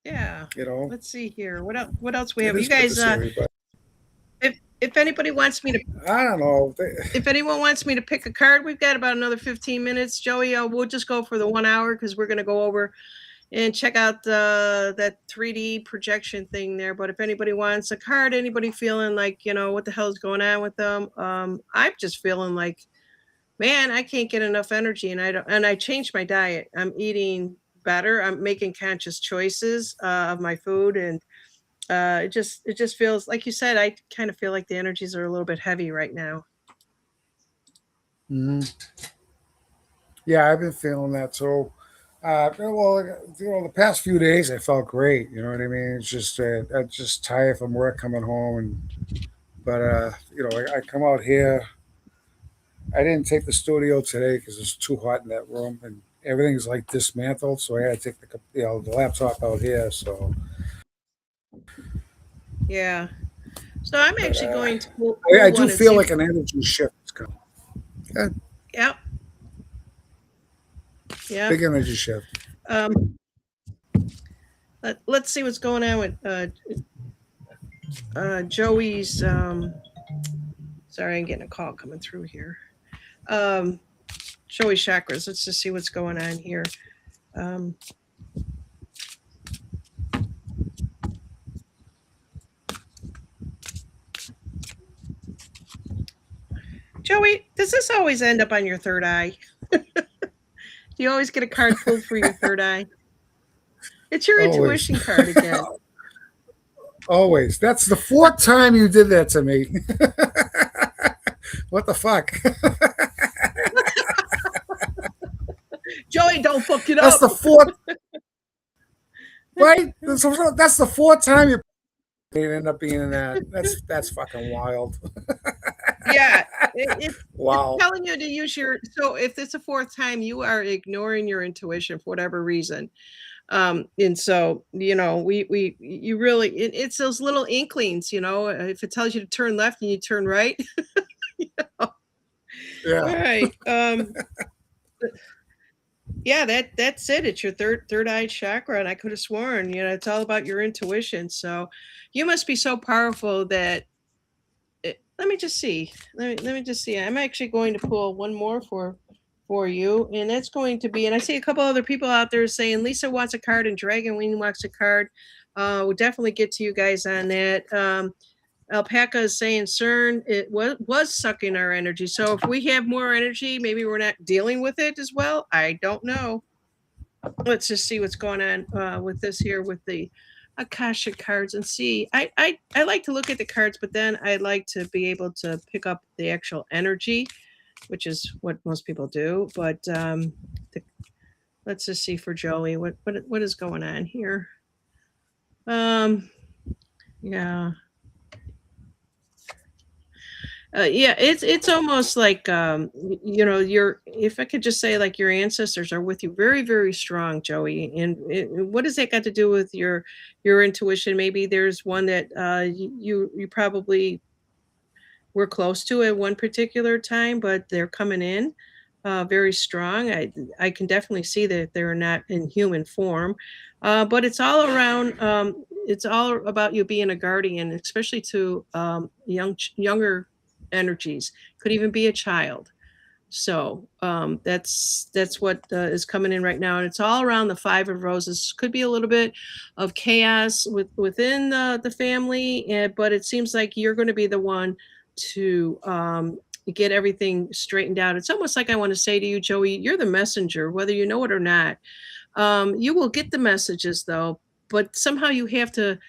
yeah. You know, Let's see here. What else? What else we it have? You is good to guys, see everybody. if anybody wants me to I don't know. if anyone wants me to pick a card, we've got about another 15 minutes. Joey, we'll just go for the 1 hour because we're going to go over and check out that 3D projection thing there. But if anybody wants a card, anybody feeling like, what the hell's going on with them? I'm just feeling like, man, I can't get enough energy and I changed my diet. I'm eating better. I'm making conscious choices of my food and it just feels like you said, I kind of feel like the energies are a little bit heavy right now. Mhm. Yeah, I've been feeling that too. Well, the past few days I felt great. You know what I mean? It's just I'm just tired from work coming home, but I come out here. I didn't take the studio today because it's too hot in that room, and everything's like dismantled. So I had to take the laptop out here. So, Yeah. So I'm but actually going to I pull do one and feel see. like an energy shift is coming. Yeah, Yep. Yep. big energy shift. Um, let's see what's going on with Joey's. Sorry, I'm getting a call coming through here. Um, Joey chakras. Let's just see what's going on here. Um, Joey, does this always end up on your third eye? Do you always get a card pulled for your third eye? It's your Always, intuition card again. always. That's the fourth time you did that to me. What the fuck? Joey, don't fuck it That's up. the fourth, right? That's the fourth time you end up being in that. That's fucking wild. Yeah, it's Wow. telling you to use your. So if it's a fourth time, you are ignoring your intuition for whatever reason. And so we you really it's those little inklings. If it tells you to turn left and you turn right. Yeah. Right. Yeah, that's it. It's your third eye chakra, and I could have sworn, it's all about your intuition. So you must be so powerful that let me just see. Let me just see. I'm actually going to pull one more for you, and that's going to be. And I see a couple other people out there saying Lisa wants a card and Dragon Wing wants a card. We'll definitely get to you guys on that. Alpaca is saying CERN it was sucking our energy. So if we have more energy, maybe we're not dealing with it as well. I don't know. Let's just see what's going on with this here with the Akasha cards and see. I like to look at the cards, but then I like to be able to pick up the actual energy, which is what most people do. But the, let's just see for Joey what is going on here. Um, yeah. Yeah, it's almost like your, if I could just say, like, your ancestors are with you very, very strong, Joey. And what has that got to do with your intuition? Maybe there's one that you probably were close to at one particular time, but they're coming in very strong. I can definitely see that they're not in human form, but it's all around. It's all about you being a guardian, especially to younger energies. Could even be a child. So that's what is coming in right now, and it's all around the Five of Roses. Could be a little bit of chaos within the family, but it seems like you're going to be the one to get everything straightened out. It's almost like I want to say to you, Joey, you're the messenger, whether you know it or not. You will get the messages though, but somehow you have to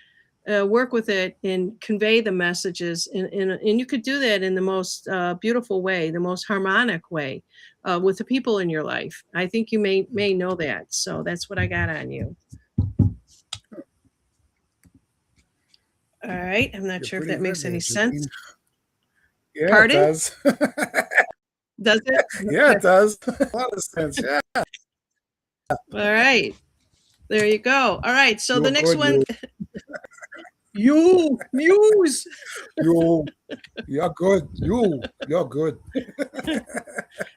work with it and convey the messages, and you could do that in the most beautiful way, the most harmonic way, with the people in your life. I think you may know that, so that's what I got on you. All right, I'm not You're sure if pretty that makes good any there, sense. Janine. Yeah, it Pardon? does. Does it? Yeah, it does. A lot of sense. Yeah, All right, there you go. All right, so the you're next good. one, you muse. You, you're good. You're good.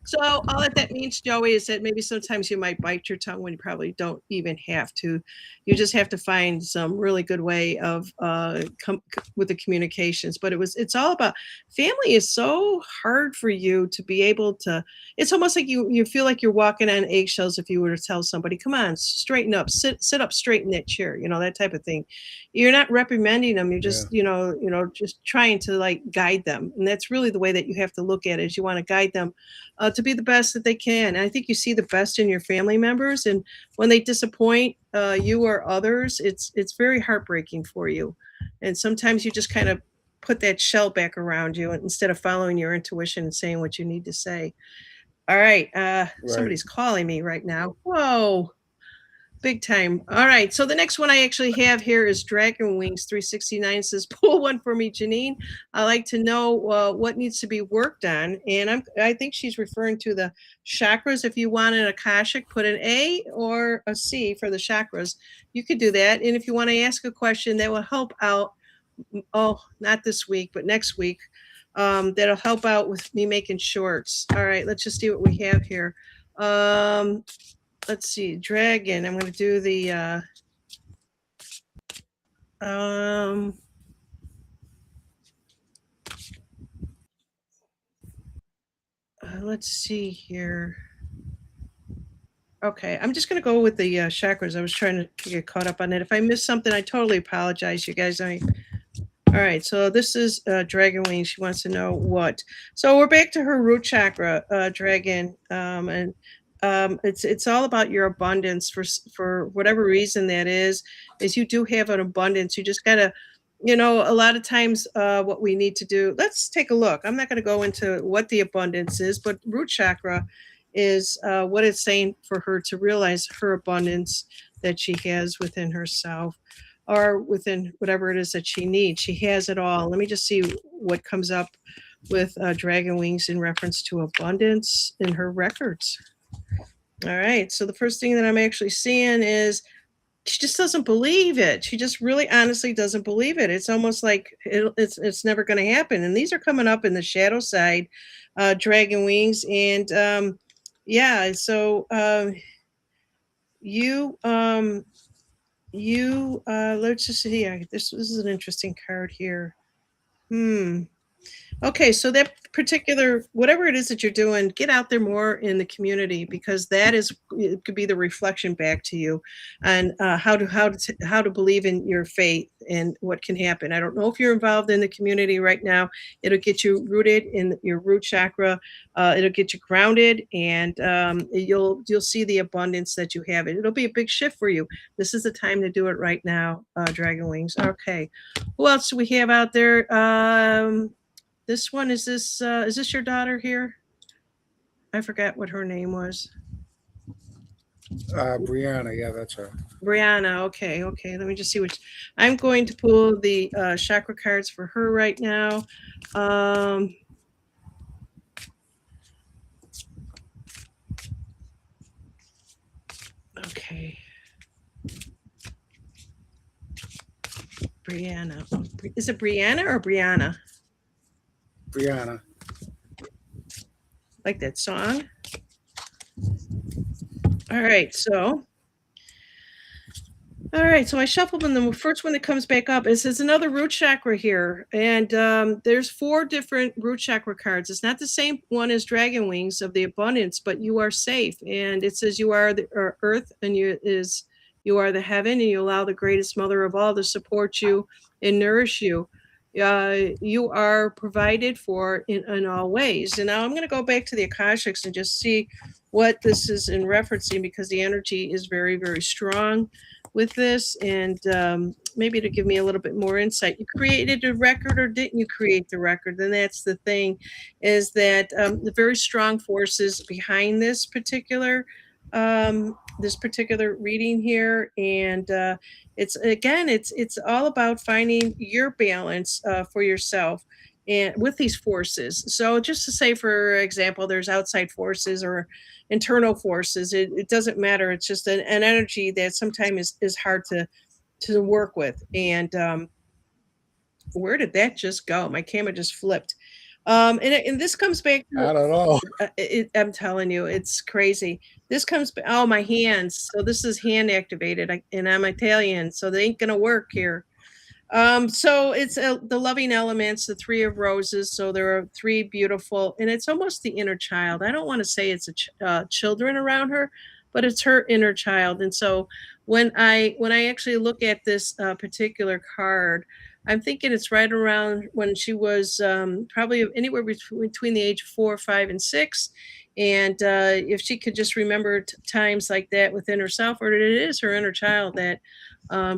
So all that means, Joey, is that maybe sometimes you might bite your tongue when you probably don't even have to. You just have to find some really good way of with the communications. But it's all about family. Is so hard for you to be able to. It's almost like you feel like you're walking on eggshells if you were to tell somebody, "Come on, straighten up, sit up straight in that chair," that type of thing. You're not reprimanding them. You're Yeah, just just trying to like guide them, and that's really the way that you have to look at it. Is you want to guide them to be the best that they can. And I think you see the best in your family members, and when they disappoint you or others, it's very heartbreaking for you. And sometimes you just kind of put that shell back around you instead of following your intuition and saying what you need to say. All right, right. somebody's calling me right now. Whoa. Big time. All right. So the next one I actually have here is Dragon Wings 369. It says, pull one for me, Janine. I like to know what needs to be worked on. And I think she's referring to the chakras. If you want an Akashic, put an A or a C for the chakras. You could do that. And if you want to ask a question that will help out, not this week, but next week, that'll help out with me making shorts. All right. Let's just see what we have here. Let's see, dragon. I'm going to do the let's see here. Okay, I'm just going to go with the chakras. I was trying to get caught up on it. If I missed something, I totally apologize, you guys. All right, so this is Dragon Wing. She wants to know what. So we're back to her root chakra, Dragon, and it's all about your abundance for whatever reason that is you do have an abundance. You just gotta, a lot of times what we need to do. Let's take a look. I'm not going to go into what the abundance is, but root chakra is what it's saying for her to realize her abundance that she has within herself or within whatever it is that she needs. She has it all. Let me just see what comes up with Dragon Wings in reference to abundance in her records. All right. So the first thing that I'm actually seeing is she just doesn't believe it. She just really honestly doesn't believe it. It's almost like it's never going to happen. And these are coming up in the shadow side, Dragon Wings. And yeah, so let's just see. This is an interesting card here. Okay, so that particular whatever it is that you're doing, get out there more in the community because that is it could be the reflection back to you, and how to believe in your faith and what can happen. I don't know if you're involved in the community right now. It'll get you rooted in your root chakra. It'll get you grounded, and you'll see the abundance that you have. It'll be a big shift for you. This is the time to do it right now, Dragon Wings. Okay, who else do we have out there? This one is this your daughter here? I forgot what her name was. Brianna, yeah, that's her. Brianna. Okay. Let me just see which. I'm going to pull the chakra cards for her right now. Okay. Brianna. Is it Brianna or Brianna? Brianna. Like that song? All right, so I shuffled, and the first one that comes back up is there's another root chakra here, and there's 4 different root chakra cards. It's not the same one as Dragon Wings of the Abundance, but you are safe, and it says you are the Earth, and you are the heaven, and you allow the greatest Mother of all to support you and nourish you. You are provided for in all ways. And now I'm going to go back to the Akashics and just see what this is in referencing, because the energy is very, very strong with this, and maybe to give me a little bit more insight. You created a record or didn't you create the record? Then that's the thing, is that the very strong forces behind this particular reading here, and it's all about finding your balance for yourself and with these forces. So just to say, for example, there's outside forces or internal forces. It doesn't matter. It's just an energy that sometimes is hard to work with. And where did that just go? My camera just flipped. And this comes back I to, don't know. I'm telling you, it's crazy. This comes, oh, my hands. So this is hand activated, and I'm Italian, so they ain't gonna work here. So it's the loving elements, the 3 of roses. So there are 3 beautiful, and it's almost the inner child. I don't want to say it's children around her, but it's her inner child. And so when I actually look at this particular card, I'm thinking it's right around when she was probably anywhere between the age of 4, 5, and 6. And if she could just remember times like that within herself, or it is her inner child that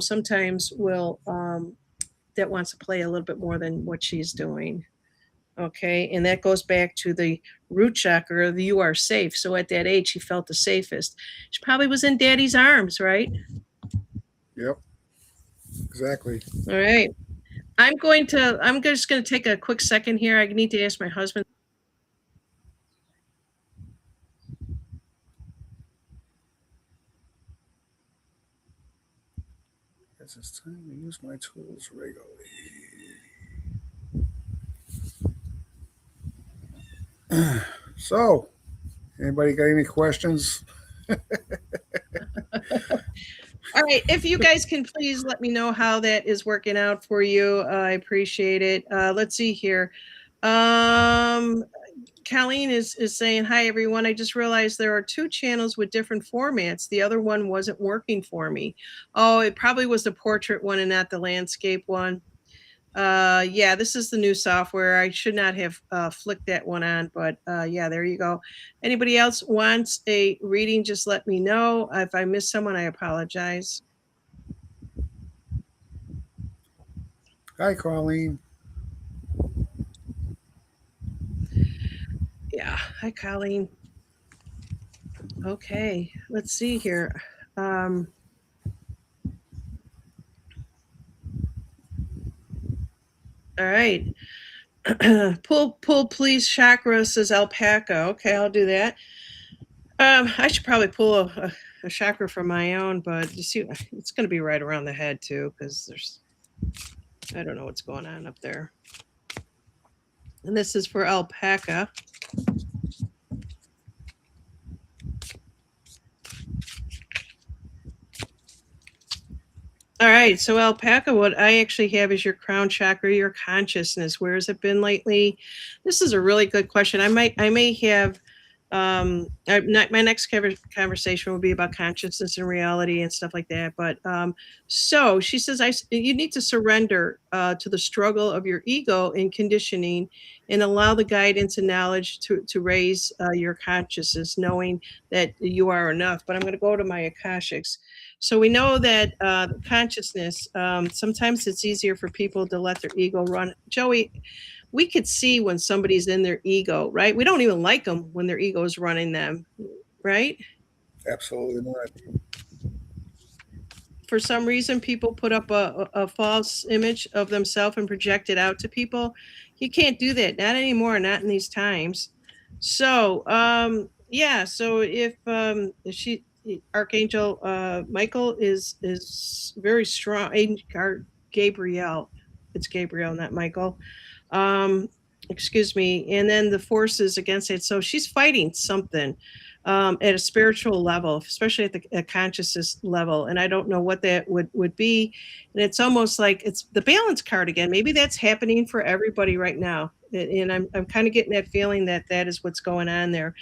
sometimes will that wants to play a little bit more than what she's doing. Okay, and that goes back to the root chakra, the you are safe. So at that age, she felt the safest. She probably was in daddy's arms, right? Yep. Exactly. All right. I'm just going to take a quick second here. I need to ask my husband. Guess it's time to use my tools regularly. So, anybody got any questions? All right, if you guys can please let me know how that is working out for you. I appreciate it. Let's see here. Colleen is saying, hi, everyone. I just realized there are 2 channels with different formats. The other one wasn't working for me. Oh, it probably was the portrait one and not the landscape one. Yeah, this is the new software. I should not have flicked that one on, but yeah, there you go. Anybody else wants a reading, just let me know. If I miss someone, I apologize. Hi, Colleen. Yeah, hi, Colleen. Okay, let's see here. All right. pull, please, chakra, says alpaca. Okay, I'll do that. I should probably pull a chakra from my own, but you see, it's going to be right around the head too, because I don't know what's going on up there. And this is for alpaca. All right, so alpaca, what I actually have is your crown chakra, your consciousness. Where has it been lately? This is a really good question. I may have my next conversation will be about consciousness and reality and stuff like that. But so she says, you need to surrender to the struggle of your ego and conditioning, and allow the guidance and knowledge to raise your consciousness, knowing that you are enough. But I'm going to go to my Akashics. So we know that consciousness, sometimes it's easier for people to let their ego run. Joey, we could see when somebody's in their ego, right? We don't even like them when their ego is running them, right? Absolutely not. For some reason, people put up a false image of themselves and project it out to people. You can't do that. Not anymore. Not in these times. So, yeah. So if Archangel Michael is very strong. Gabriel, it's Gabriel, not Michael. Um, excuse me. And then the forces against it. So she's fighting something at a spiritual level, especially at the consciousness level. And I don't know what that would be. And it's almost like it's the balance card again. Maybe that's happening for everybody right now. And I'm kind of getting that feeling that that is what's going on there.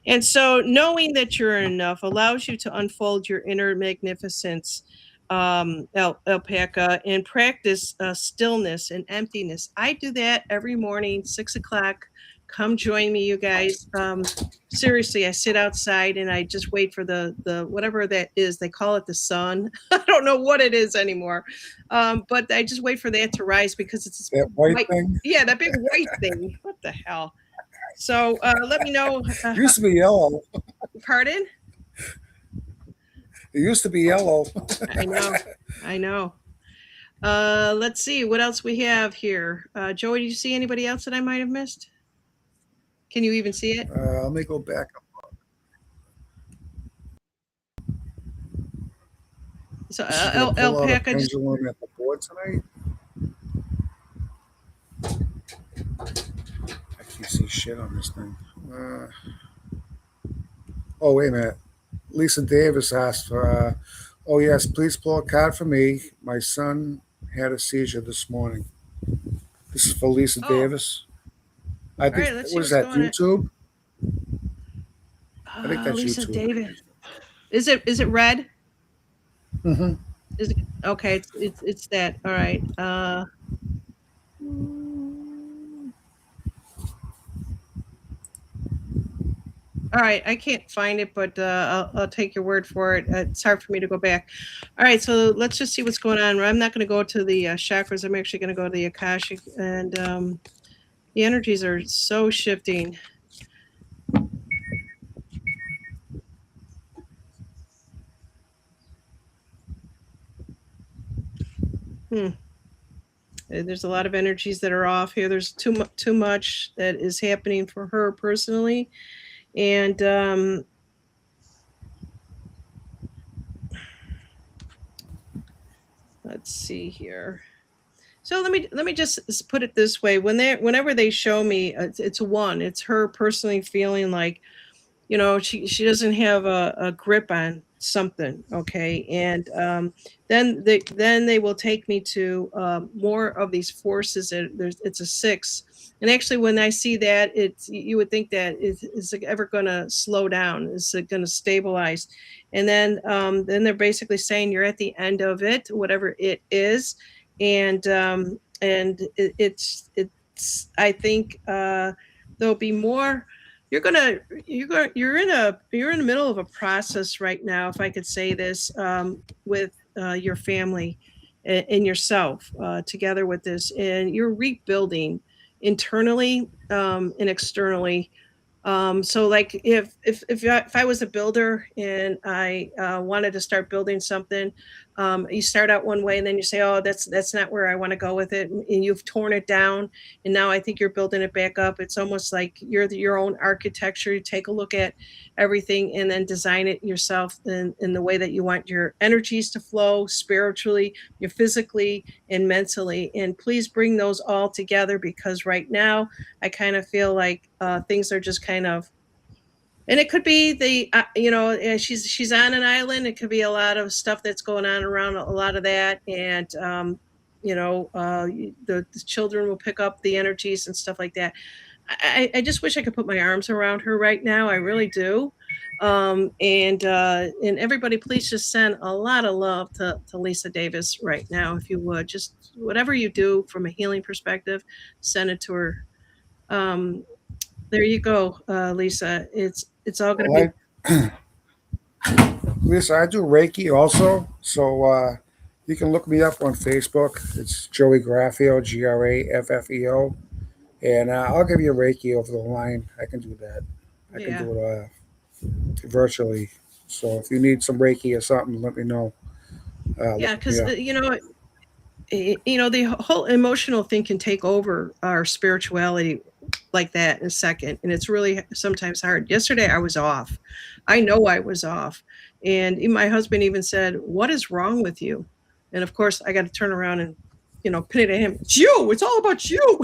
And so knowing that you're enough allows you to unfold your inner magnificence, alpaca, and practice stillness and emptiness. I do that every morning, 6 o'clock. Come join me, you guys. Seriously, I sit outside and I just wait for the whatever that is. They call it the sun. I don't know what it is anymore, but I just wait for that to rise because it's That white thing. yeah, that big white thing. What the hell? So let me know. It used to be yellow. Pardon? It used to be yellow. I know. I know. Let's see what else we have here. Joey, do you see anybody else that I might have missed? Can you even see it? Let me go back. So She's gonna pull out a alpaca. Just, pendulum at the board tonight. I can't see shit on this thing. Oh, wait a minute. Lisa Davis asked for, oh, yes, please pull a card for me. My son had a seizure this morning. This is for Lisa Oh. Davis. I think, right, let's see what is what's that, going on. YouTube? I think that's Lisa YouTube. Davis. Is it red? Mm-hmm. Is it, okay, it's that. All right. All right, I can't find it, but I'll take your word for it. It's hard for me to go back. All right, so let's just see what's going on. I'm not going to go to the chakras. I'm actually going to go to the Akashic, and the energies are so shifting. There's a lot of energies that are off here. There's too much that is happening for her personally, and let's see here. So let me just put it this way: whenever they show me, it's one. It's her personally feeling like, you know, she doesn't have a grip on something, okay, and then they will take me to more of these forces. It's a 6, and actually when I see that, it's, you would think that is it ever going to slow down, is it going to stabilize, and then they're basically saying you're at the end of it, whatever it is, and it's I think there'll be more. You're in the middle of a process right now, if I could say this, with your family and yourself, together with this, and you're rebuilding internally and externally. So like if I was a builder and I wanted to start building something, you start out one way and then you say, oh, that's not where I want to go with it, and you've torn it down, and now I think you're building it back up. It's almost like you're your own architecture. You take a look at everything and then design it yourself in the way that you want your energies to flow spiritually, your physically, and mentally. And please bring those all together, because right now I kind of feel like things are just kind of, and it could be she's on an island. It could be a lot of stuff that's going on around a lot of that, and the children will pick up the energies and stuff like that. I just wish I could put my arms around her right now. I really do. And everybody, please just send a lot of love to Lisa Davis right now, if you would. Just whatever you do from a healing perspective, send it to her. There you go, Lisa. It's all going to be. Lisa, I do Reiki also, so you can look me up on Facebook. It's Joey Graffeo, Graffeo, and I'll give you Reiki over the line. I can do that. I Yeah. can do it virtually. So if you need some Reiki or something, let me know. Yeah, because the whole emotional thing can take over our spirituality like that in a second, and it's really sometimes hard. Yesterday I was off. I know I was off, And my husband even said, "What is wrong with you?" And of course, I got to turn around and, pin it at him. It's you. It's all about you.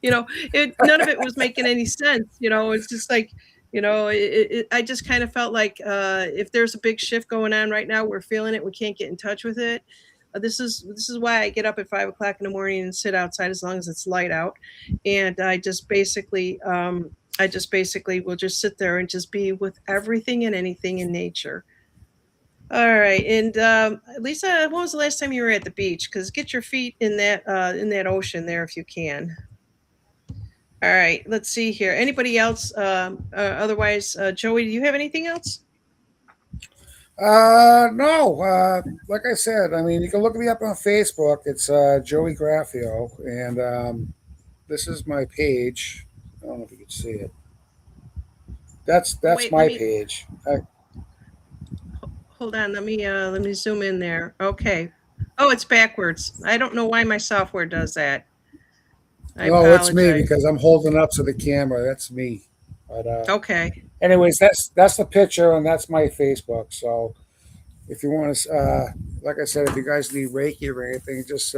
None of it was making any sense. It's just like, I just kind of felt like if there's a big shift going on right now, we're feeling it. We can't get in touch with it. This is why I get up at 5 o'clock in the morning and sit outside as long as it's light out, and I just basically will just sit there and just be with everything and anything in nature. All right, and Lisa, when was the last time you were at the beach? Because get your feet in that ocean there if you can. All right, let's see here. Anybody else? Otherwise, Joey, do you have anything else? No. Like I said, I mean, you can look me up on Facebook. It's Joey Graffio, and this is my page. I don't know if you can see it. That's Wait, let my me page. hold on. Let me zoom in there. Okay. Oh, it's backwards. I don't know why my software does that. I No, it's me apologize. because I'm holding up to the camera. That's me. But Okay. anyways, that's the picture, and that's my Facebook. So if you want to, like I said, if you guys need Reiki or anything, just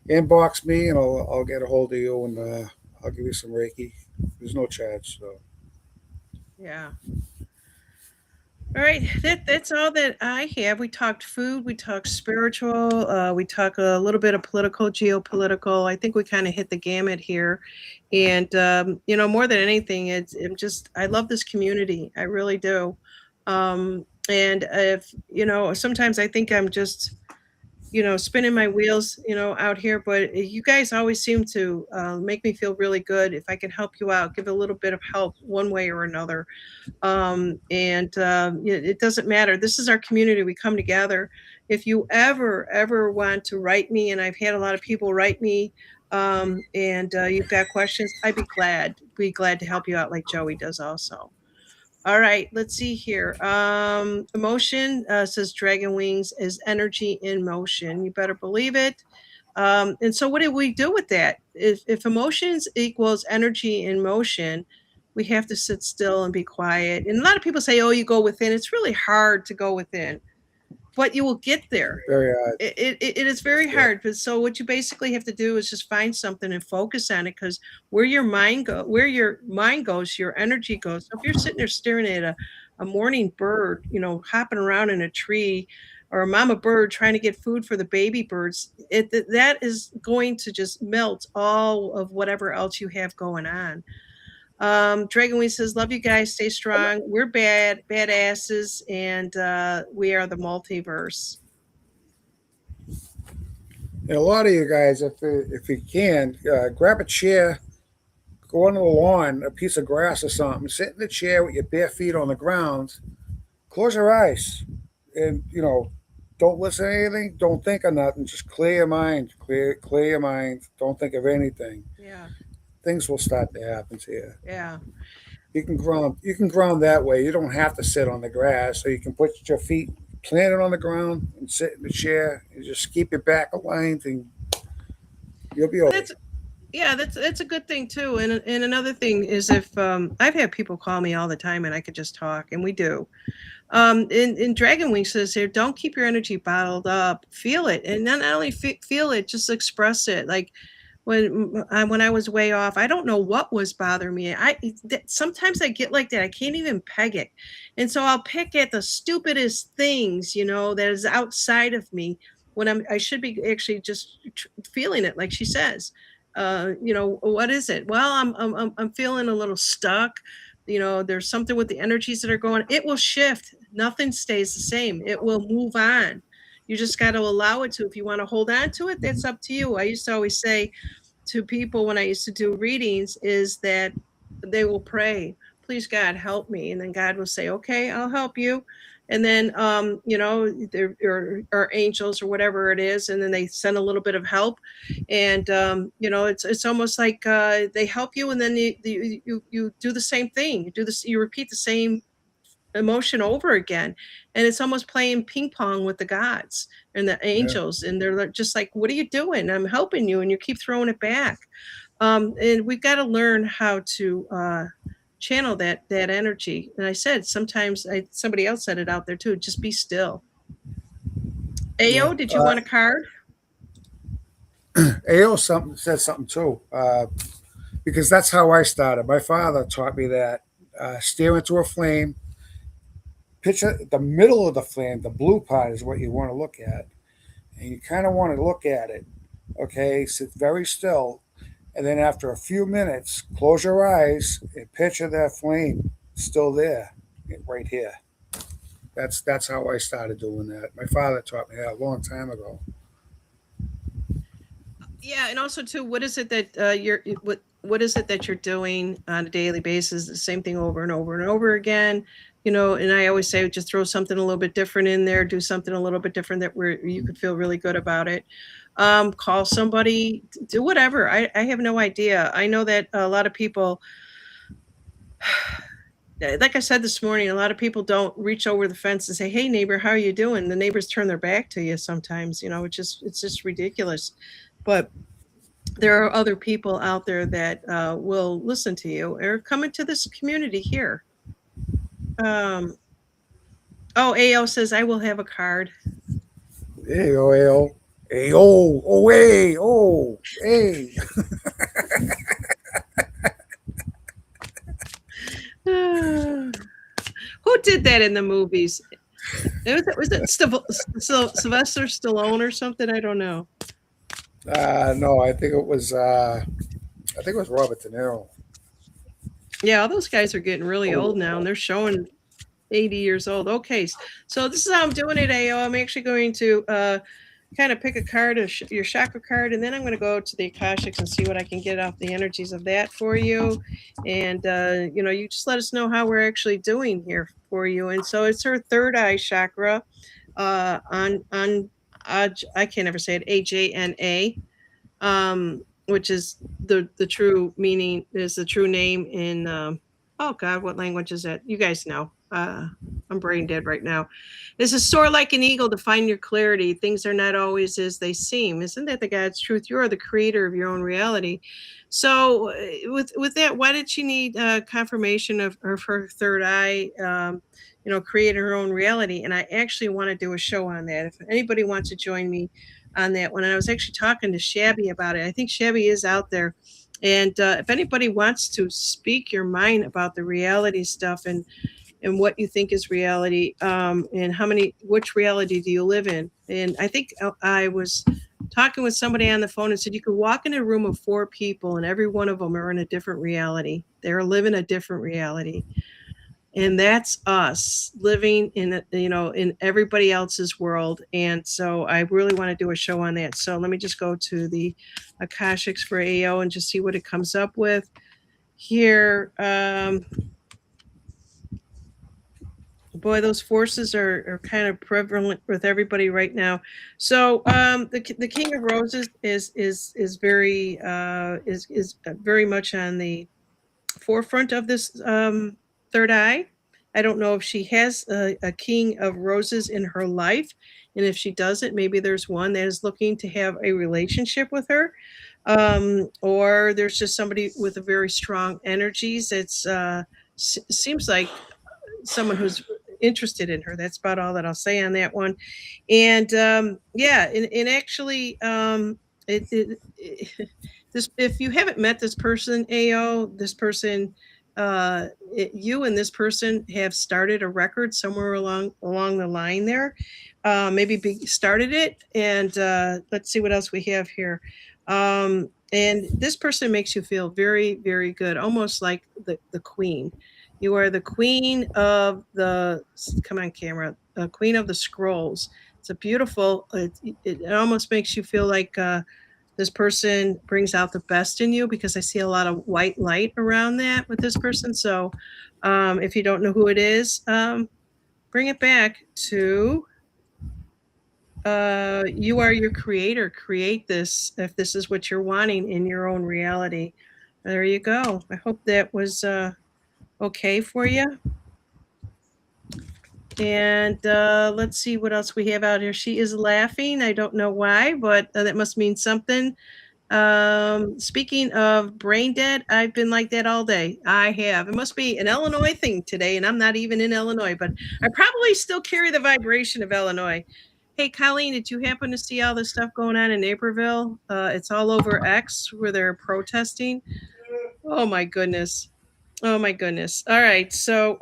inbox me, and I'll get a hold of you, and I'll give you some Reiki. There's no charge. So Yeah. All right, that's all that I have. We talked food, we talked spiritual, we talked a little bit of political, geopolitical. I think we kind of hit the gamut here, and more than anything, I love this community. I really do. And if sometimes I think I'm just spinning my wheels, out here, but you guys always seem to make me feel really good. If I can help you out, give a little bit of help one way or another, and it doesn't matter. This is our community. We come together. If you ever want to write me, and I've had a lot of people write me, and you've got questions, I'd be glad to help you out, like Joey does also. All right, let's see here. Emotion, says Dragon Wings, is energy in motion. You better believe it. And so, what do we do with that? If emotions equals energy in motion, we have to sit still and be quiet. And a lot of people say, "Oh, you go within." It's really hard to go within, but you will get there. very It is very yeah. hard. But so what you basically have to do is just find something and focus on it, because where your mind goes, your energy goes. So if you're sitting there staring at a morning bird, hopping around in a tree, or a mama bird trying to get food for the baby birds, that is going to just melt all of whatever else you have going on. Dragonwing says, "Love you guys. Stay strong. We're badasses, and we are the multiverse." And a lot of you guys, if you can, grab a chair, go on the lawn, a piece of grass or something, sit in the chair with your bare feet on the ground, close your eyes, and don't listen to anything, don't think of nothing, just clear your mind, clear your mind, don't think of anything. Yeah, Things will start to happen to you. yeah. You can ground that way. You don't have to sit on the grass, so you can put your feet planted on the ground and sit in the chair and just keep your back aligned, and you'll be okay. That's Yeah, that's a good thing too. And another thing is, if I've had people call me all the time, and I could just talk, and we do. In Dragon Wing says here, don't keep your energy bottled up. Feel it, and not only feel it, just express it. Like when I was way off, I don't know what was bothering me. Sometimes I get like that. I can't even peg it, and so I'll pick at the stupidest things, that is outside of me, when I should be actually just feeling it, like she says. What is it? Well, I'm feeling a little stuck. There's something with the energies that are going. It will shift. Nothing stays the same. It will move on. You just got to allow it to. If you want to hold on to it, that's up to you. I used to always say to people when I used to do readings is that they will pray, "Please, God, help me." And then God will say, "Okay, I'll help you." And then, there are angels or whatever it is. And then they send a little bit of help. And, it's almost like they help you. And then you do the same thing. You repeat the same emotion over again, and it's almost playing ping pong with the gods and the Yeah. angels, and they're just like, "What are you doing? I'm helping you," and you keep throwing it back. And we've got to learn how to channel that energy. And I said sometimes somebody else said it out there too. Just be still. Yeah. Ao, did you want a card? AO said something too, because that's how I started. My father taught me that steer into a flame, picture the middle of the flame, the blue part is what you want to look at, and you kind of want to look at it. Okay, sit very still, and then after a few minutes, close your eyes and picture that flame still there, right here. That's how I started doing that. My father taught me that a long time ago. Yeah, and also too, what is it that what is it that you're doing on a daily basis? The same thing over and over and over again. And I always say just throw something a little bit different in there, do something a little bit different that where you could feel really good about it. Call somebody, do whatever. I have no idea. I know that a lot of people, like I said this morning, a lot of people don't reach over the fence and say, "Hey neighbor, how are you doing?" The neighbors turn their back to you sometimes. It's just ridiculous. But there are other people out there that will listen to you or come into this community here. Um, oh, AO says I will have a card. Hey, oh, hey, oh, hey, oh, oh, hey, oh, hey. Who did that in the movies? Was it Sylvester Stallone or something? I don't know. No, I think it was. I think it was Robert De Niro. Yeah, all those guys are getting really old now, and Oh, they're showing 80 years old. Okay, so this is how I'm doing it, AO. I'm actually going to kind of pick a card, your chakra card, and then I'm going to go to the Akashics and see what I can get off the energies of that for you. And, you just let us know how we're actually doing here for you. And so it's her third eye chakra on I can't ever say it, AJNA, which is the true meaning, is the true name in, oh God, what language is that? You guys know. I'm brain dead right now. This is soar like an eagle to find your clarity. Things are not always as they seem. Isn't that the God's truth? You are the creator of your own reality. So, with that, why did she need confirmation of her third eye? Creating her own reality. And I actually want to do a show on that. If anybody wants to join me on that one, and I was actually talking to Shabby about it. I think Shabby is out there. And if anybody wants to speak your mind about the reality stuff and what you think is reality, and which reality do you live in? And I think I was talking with somebody on the phone and said you could walk in a room of 4 people and every one of them are in a different reality. They're living a different reality. And that's us living in everybody else's world. And so I really want to do a show on that. So let me just go to the Akashics for AO and just see what it comes up with here. Boy, those forces are kind of prevalent with everybody right now. So the King of Roses is very much on the forefront of this third eye. I don't know if she has a King of Roses in her life, and if she doesn't, maybe there's one that is looking to have a relationship with her, or there's just somebody with a very strong energies. It's seems like someone who's interested in her. That's about all that I'll say on that one. And yeah, and actually, this, if you haven't met this person, AO, this person, you and this person have started a record somewhere along the line there. Maybe started it, and let's see what else we have here. And this person makes you feel very, very good, almost like the queen. You are the queen of the, come on, camera, queen of the scrolls. It's a beautiful, it almost makes you feel like this person brings out the best in you, because I see a lot of white light around that with this person. So if you don't know who it is, bring it back to you are your creator. Create this if this is what you're wanting in your own reality. There you go. I hope that was okay for you. And let's see what else we have out here. She is laughing. I don't know why, but that must mean something. Speaking of brain dead, I've been like that all day. I have. It must be an Illinois thing today, and I'm not even in Illinois, but I probably still carry the vibration of Illinois. Hey, Colleen, did you happen to see all this stuff going on in Naperville? It's all over X where they're protesting. Oh my goodness. Oh my goodness. All right. So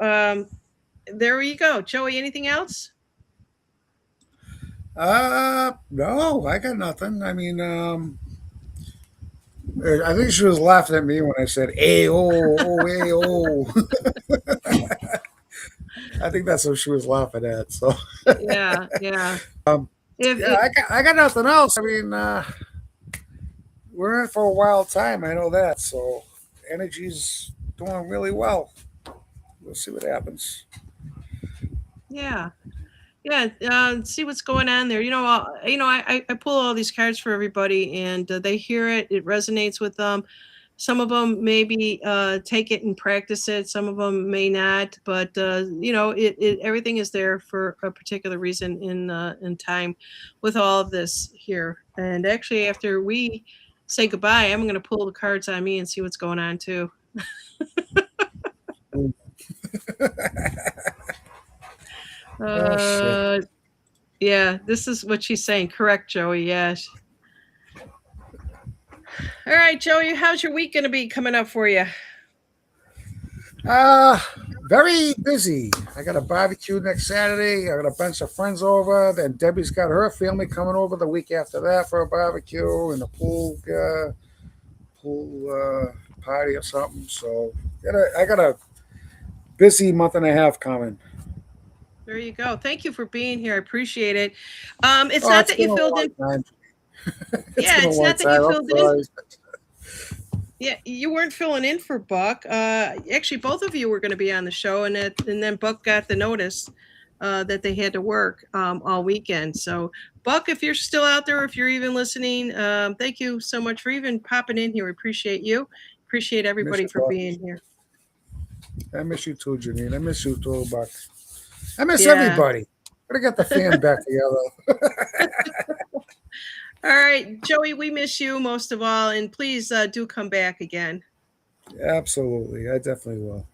there you go. Joey, anything else? No, I got nothing. I mean, I think she was laughing at me when I said "Hey oh oh hey oh." I think that's what she was laughing at. So Yeah, yeah. um, If, yeah, I got nothing else. I mean, we're in for a wild time. I know that. So energy's doing really well. We'll see what happens. yeah. Yeah, see what's going on there. I pull all these cards for everybody, and they hear it. It resonates with them. Some of them maybe take it and practice it. Some of them may not. But everything is there for a particular reason in time, with all of this here. And actually, after we say goodbye, I'm going to pull the cards on me and see what's going on too. Oh shit. Yeah, this is what she's saying. Correct, Joey. Yes. All right, Joey, how's your week going to be coming up for you? Uh, Very busy. I got a barbecue next Saturday. I got a bunch of friends over. Then Debbie's got her family coming over the week after that for a barbecue and a pool party or something. So I got a busy month and a half coming. There you go. Thank you for being here. I appreciate it. It's Oh, not it's that been you a filled long in. time. It's Yeah, been a it's long not that you time. I'm filled in. sorry. Yeah, you weren't filling in for Buck. Actually, both of you were going to be on the show, and then Buck got the notice that they had to work all weekend. So, Buck, if you're still out there, if you're even listening, thank you so much for even popping in here. We appreciate you. Appreciate Miss everybody you, for Buck. being here. I miss you too, Janine. I miss you too, Buck. I miss Yeah. everybody. Gotta get the fan back together. All right, Joey, we miss you most of all, and please do come back again. Absolutely. I definitely will.